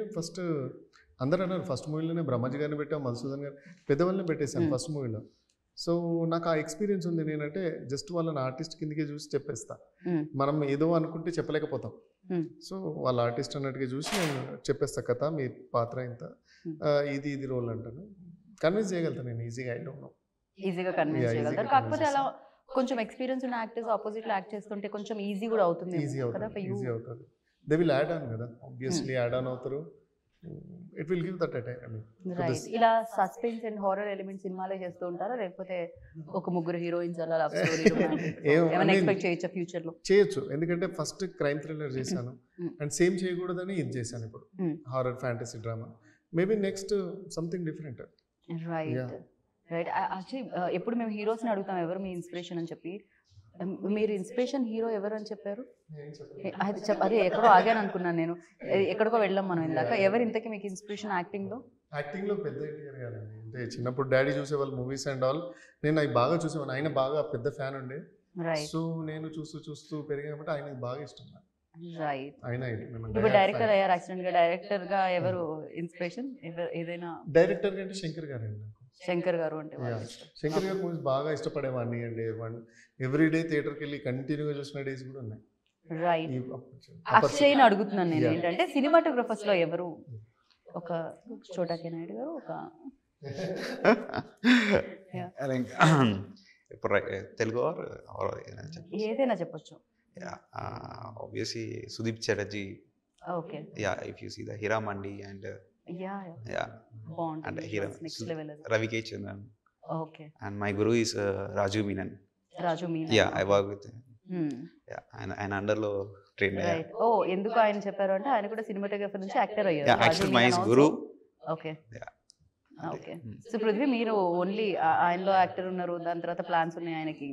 అందరూ అన్నారు ఫస్ట్ మూవీలోనే బ్రహ్మాజీ గారిని పెట్టాం, మధుసూదన్ గారు పెద్దవాళ్ళని పెట్టేశాను ఫస్ట్ మూవీలో. సో నాకు ఆ ఎక్స్పీరియన్స్ ఉంది. నేనంటే జస్ట్ వాళ్ళని ఆర్టిస్ట్ కిందకే చూసి చెప్పేస్తా. మనం ఏదో అనుకుంటే చెప్పలేకపోతాం. సో వాళ్ళ ఆర్టిస్ట్ అన్నట్టుగా చూసి నేను చెప్పేస్తా, కథ మీ పాత్ర ఇంత, ఇది రోల్ అంటాను. కన్విన్స్ చేయగలుగుతాను నేను ఈజీగా. ఐ డోంట్ నో, ఈజీగా కన్విన్స్ చేయగలుగుతారు. కాకపోతే అలా కొంచెం ఎక్స్పీరియన్స్ ఉన్న యాక్టర్స్ ఆపోజిట్ లో యాక్ట్ చేస్తుంటే కొంచెం ఈజీ కూడా అవుతుంది. ఈజీ అవుతుంది. దే విల్ యాడ్ ఆన్ కదా, ఆబ్వియస్లీ యాడ్ ఆన్ అవుతారు. It will give that right. ఇలా సస్పెన్స్ అండ్ హారర్ ఎలిమెంట్ సినిమాలే చేస్తూ ఉంటారా, లేకపోతే ఒక ముగ్గురు హీరోయిన్స్ అలా లవ్ స్టోరీ ఏమైనా ఎక్స్పెక్ట్ చేయొచ్చా ఫ్యూచర్ లో? చేయొచ్చు, ఎందుకంటే ఫస్ట్ క్రైమ్ థ్రిల్లర్ చేశాను అండ్ సేమ్ చేయకూడదని ఇది చేశాను ఇప్పుడు, horror fantasy drama. Maybe next something different. Right right. Actually ఎప్పుడు మేము హీరోస్ని అడుగుతాం ఎవరు మీ ఇన్స్పిరేషన్ అని చెప్పి, మీరు ఇన్స్పిరేషన్ హీరో ఎవరు అని చెప్పారు? అదే ఎక్కడో ఆగాను అనుకున్నాను నేను, ఎక్కడికో వెళ్ళాం మనం ఇందాక. ఎవరు ఇంతకీ మీకు ఇన్స్పిరేషన్ యాక్టింగ్లో? యాక్టింగ్లో పెద్ద ఎన్టీఆర్ గారండి. అంటే చిన్నప్పుడు డాడీ చూసేవాళ్ళు మూవీస్ అండ్ ఆల్, నేను అవి బాగా చూసేవాను. ఆయన బాగా పెద్ద ఫ్యాన్ ఉండే, సో నేను చూస్తూ పెరిగామంటే ఆయనకి బాగా ఇష్టం. రైట్. ఆయన ఇప్పుడు డైరెక్టర్ అయ్యారు. యాక్సిడెంట్ గా డైరెక్టర్ గా ఎవరు ఇన్స్పిరేషన్? ఏదైనా డైరెక్టర్ అంటే శంకర్ గారు అండి. శంకర్ గారు అంటే శంకర్ గారు మూవీస్ బాగా ఇష్టపడేవాడిని అండి. ఎవ్రీడే థియేటర్కి వెళ్ళి కంటిన్యూగా చూసిన డేస్ కూడా ఉన్నాయి. రైట్. అక్షయ్ని అడుగుతున్నాను నేను ఏంటంటే సినిమాటోగ్రఫర్స్ లో ఎవరు? ఒక చోటా నాయుడు గారు, ఒక తెలుగు ఏదైనా చెప్పొచ్చు. obviously Sudeep Chatterjee. Okay. Yeah, if you see the Hira Mandi and yeah Bond and Hira next level. Ravi K Chandran. Okay. And my guru is Raju Menon. Yeah, I work with him. Yeah, and under lo trained. Right. Oh, ఎందుకు ఆయన చెప్పారు అంటే ఆయన కూడా cinematographer నుంచి actor అయ్యారు. Yeah, actually my guru. Okay. Yeah. Okay. So Prithvi మీరు only ఆయనలో యాక్టర్ ఉన్నారు, దాని తర్వాత ప్లాన్స్ ఉన్నాయి ఆయనకి,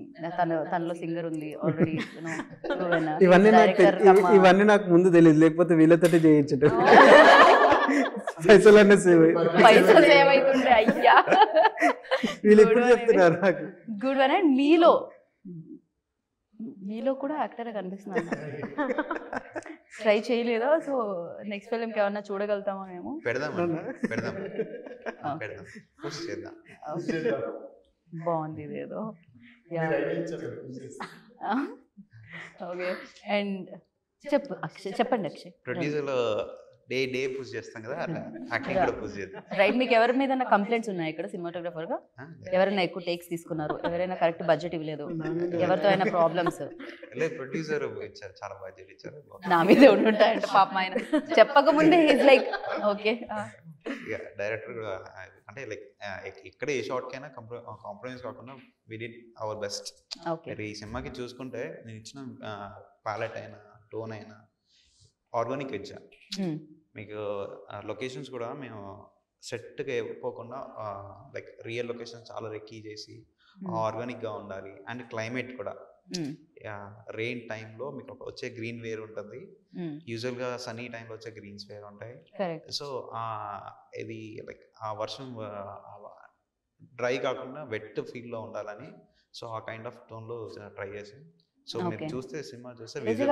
తనలో సింగర్ ఉంది ఆల్రెడీ. ఇవన్నీ నాకు ముందు తెలియదు, లేకపోతే వీళ్ళతోటి చేయించు పైసలు ఏమైతుండే. అయ్యా వీళ్ళు ఇప్పుడు చెప్తున్నారు నాకు. Good one. అండ్ మీలో కూడా యాక్టర్ కనిపిస్తున్నాను. ట్రై చేయలేదా? సో నెక్స్ట్ ఫిల్మ్కి ఏమన్నా చూడగలుగుతామా మేము? బాగుంది ఇదేదో. ఓకే. అండ్ చెప్పండి అక్షయ్. ప్రొడ్యూసర్ డే పుష్ చేస్తాం కదా, అట్లా యాక్టింగ్ కూడా పుష్ చేద్దాం. రైట్. మీకు ఎవరి మీద కంప్లైంట్స్ ఉన్నాయి ఇక్కడ సినిమాటోగ్రఫర్ గా? ఎవరైనా ఎక్కువ టేక్స్ తీసుకున్నారు, ఎవరైనా కరెక్ట్ బడ్జెట్ ఇవ్వలేదు, ఎవరితో అయినా ప్రాబ్లమ్స్? ప్రొడ్యూసర్ ఇచ్చారు, చాలా బడ్జెట్ ఇచ్చారు. నా మీదే ఉండుంటాయంట పాపం. ఆయన చెప్పకముందే హీస్ లైక్ ఓకే. డైరెక్టర్ అంటే లైక్ ఇక్కడ ఏ షార్ట్ కైనా కాంప్రమైజ్ కాకుండా వి డిడ్ అవర్ బెస్ట్. ఈ సినిమాకి చూసుకుంటే నేను ఇచ్చిన ప్యాలెట్ అయినా టోన్ అయినా ఆర్గానిక్ ఇచ్చా. మీకు లొకేషన్స్ కూడా మేము సెట్గా పోకుండా లైక్ రియల్ లొకేషన్స్ చాలా రెక్కీ చేసి ఆర్గానిక్గా ఉండాలి. అండ్ క్లైమేట్ కూడా రెయిన్ టైంలో మీకు వచ్చే గ్రీన్ వేర్ ఉంటుంది, యూజువల్గా సన్నీ టైంలో వచ్చే గ్రీన్స్ వేర్ ఉంటాయి. సో ఇది లైక్ ఆ వర్షం డ్రై కాకుండా వెట్ ఫీల్లో ఉండాలని, సో ఆ కైండ్ ఆఫ్ టోన్లో ట్రై చేసి. సో మీరు చూస్తే సినిమా చూస్తే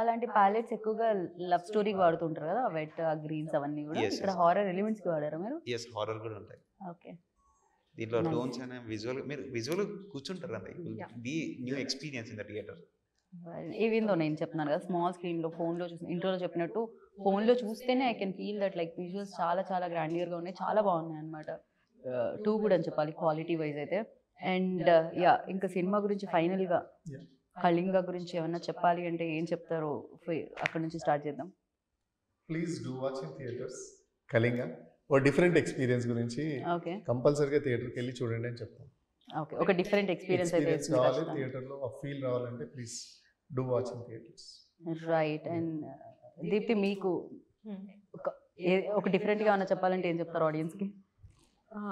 అలాంటి ప్యాలెట్స్ ఎక్కువగా లవ్ స్టోరీకి వాడుతుంటారు కదా, వెట్ గ్రీన్స్ అవన్నీ కూడా. ఇక్కడ హారర్ ఎలిమెంట్స్ కి వాడారా మీరు? yes, హారర్ కూడా ఉంటాయి. ఓకే. దీంట్లో టోన్స్ అనే విజువల్ కూర్చుంటారు అండి. Be new experience in the theatre. Even నేను చెప్తున్నాను కదా, స్మాల్ స్క్రీన్ లో ఫోన్ లో చూసి, ఇంట్రోలో చెప్పినట్టు ఫోన్ లో చూస్తేనే I can feel that like visuals చాలా చాలా గ్రాండియర్ గా ఉన్నాయి, చాలా బాగున్నాయి అనమాట. 2 కూడా అని చెప్పాలి క్వాలిటీ వైజ్ అయితే. అండ్ ఇంకా సినిమా గురించి ఫైనల్ గా కళింగ గురించి ఏమన్నా చెప్పాలి అంటే ఏం చెప్తారు? అక్కడ నుంచి స్టార్ట్ చేద్దాం. Please do watch in theatres Kalinga. ఓ డిఫరెంట్ ఎక్స్పీరియన్స్ గురించి కంపల్సరీగా థియేటర్కి వెళ్ళి చూడండి అని చెప్తాం. ఓకే. ఒక డిఫరెంట్ ఎక్స్పీరియన్స్ అయితే కావాలి థియేటర్లో, ఆ ఫీల్ రావాలంటే please do watch in theatres. Right. And Deepthi మీకు ఒక డిఫరెంట్గా ఏమన్నా చెప్పాలంటే ఏం చెప్తారు ఆడియన్స్కి?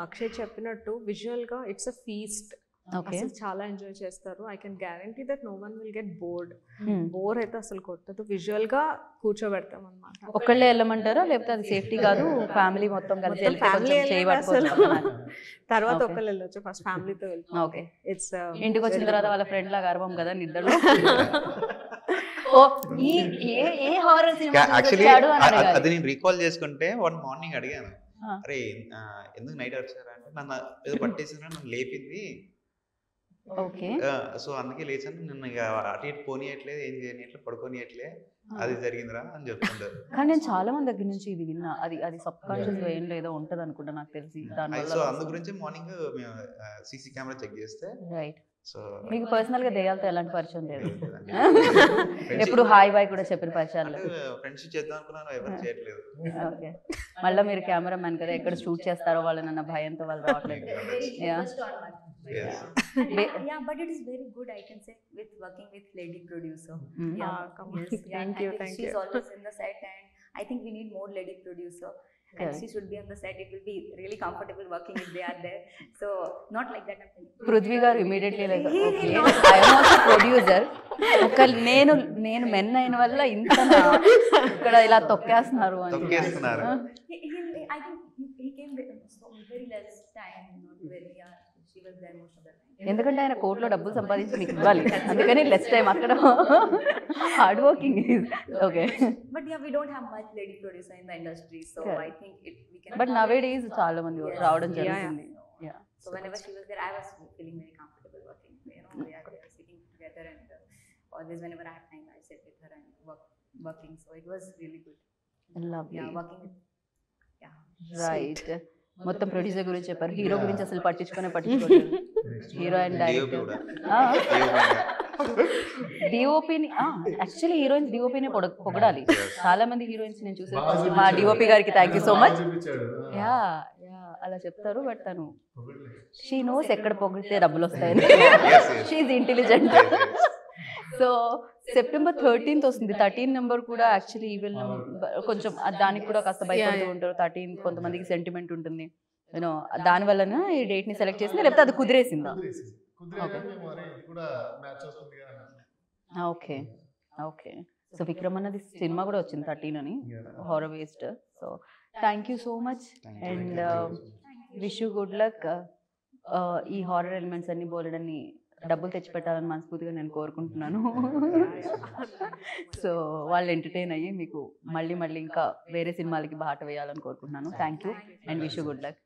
అక్షయ్ చెప్పినట్టు విజువల్గా ఇట్స్ అ ఫీస్ట్. అసలు చాలా ఎంజాయ్ చేస్తారు. I can guarantee that no one will get bored. Bore అయితే అసలు కొట్టదు. విజువల్ గా కూర్చోబెడతాం అన్నమాట. ఒక్కళ్ళే వెళ్ళమంటారా, లేకపోతే అది సేఫ్టీ కాదు ఫ్యామిలీ మొత్తం కలిసి తర్వాత ఒక్కళ్ళు వెళ్ళొచ్చు, ఫస్ట్ ఫ్యామిలీతో వెళ్తాం. ఓకే. ఇట్స్ ఇంటికి వచ్చిన తర్వాత వాళ్ళ ఫ్రెండ్ లాగా అరవం కదా నిద్రలో. ఈ ఏ హారర్ సినిమా యాక్చువల్లీ చూసాడు అని అడగాలి. అది నేను రీకాల్ చేసుకుంటే వన్ మార్నింగ్ అడిగాను, ఆ. అరే ఎందుకు నైట్ వచ్చారా అంటే నన్ను ఏదో పట్టేసిన నన్ను లేపింది, ఓకే సో అందుకే లేచాను, నిన్ను ఇక అటు ఇటు పోనీయట్లేదు, ఏం చేయనియట్లేదు, పడుకోనియట్లేదు, అది జరిగిందిరా అని చెప్తుంటారు. కానీ నేను చాలా మంది దగ్గర నుంచి ఇది విన్నా, అది సబ్ కాన్షియస్ ఏం లేదో ఉంటది అనుకుంటా నాకు తెలిసి సో దానివల్ల. అందు గురించి మార్నింగ్ మేము సీసీ కెమెరా చెక్ చేస్తే రైట్. సో మీకు పర్సనల్ గా దెయ్యాలతో ఎలాంటి పరిచయం లేదు? ఎప్పుడు హాయ్ బాయ్ కూడా చెప్పిన పరిచయాలు లేవు? ఫ్రెండ్షిప్ చేద్దాం అనుకున్నాను, ఎవరు చేయట్లేదు. ఓకే. మళ్ళీ మీరు కెమెరా మ్యాన్ కదా, ఎక్కడ షూట్ చేస్తారో వాళ్ళనన్న భయంతో వాళ్ళు రావట్లేదు. Yeah. Yes. Yeah, but it is very good, I can say, with working with lady producer. Mm. Yeah, come on. yes, yeah, Thank you, and thank she's you. always in the set, and I think we need more lady producer. And Correct. she should be on the set. It will be really comfortable working if they are there. So not like that. I'm telling you. Prithvi గారు immediately like He okay will not. I'm also producer, ఒక నేను men అయిన వల్ల ఇంత ఇక్కడ ఇలా తొక్కేస్తున్నారు అని. తొక్కేస్తున్నారు. I think he came with very less time, not very. Yeah, she was there most of the time. ఎందుకంటే ఆయన కోర్టులో డబ్బులు సంపాదించి మీకు ఇవ్వాలి, అందుకని లెస్ టైం అక్కడ hard working. Okay. But yeah, we don't have much lady producer in the industry, so Correct. I think we can. But nowadays చాలా మంది Yes. రావడం Yeah, జరుగుతుంది. Yeah. So whenever she was there, I was feeling very comfortable working. You know, we are sitting together, and always whenever I have time, I sit with her and working. So it was really good. Lovely. Yeah, working with. Yeah. Right. మొత్తం producer గురించి చెప్పారు, hero గురించి అసలు పట్టించుకోలేదు. Hero and DOP director కూడా. డిఓపిని actually heroines డిఓపినే పొగడాలి. చాలా మంది heroines నేను చూసాను, మా డిఓపి గారికి thank you so much. Yeah yeah అలా చెప్తారు, బట్ తను షీ నోస్ ఎక్కడ పొగిడితే డబ్బులు వస్తాయని. She intelligent. So September 13th వస్తుంది, 13 నెంబర్ కూడా యాక్చువల్లీ ఈవెల్ కొంచెం దానికి కూడా కాస్త భయపడుతూ ఉంటారు. 13 కొంతమందికి సెంటిమెంట్ ఉంటుంది, యూనో దాని వలన ఈ డేట్ ని సెలెక్ట్ చేసింది, లేకపోతే అది కుదిరేసిందా? Okay okay. సో విక్రమ్ అన్నది సినిమా కూడా వచ్చింది 13 అని, horror based. So thank you so much and wish you good luck. ఈ హారర్ ఎలిమెంట్స్ అన్ని బోలెడన్ని డబ్బులు తెచ్చిపెట్టాలని మనస్ఫూర్తిగా నేను కోరుకుంటున్నాను. సో వాళ్ళు ఎంటర్టైన్ అయ్యి మీకు మళ్ళీ ఇంకా వేరే సినిమాలకి బాట వేయాలని కోరుకుంటున్నాను. Thank you and wish you good luck.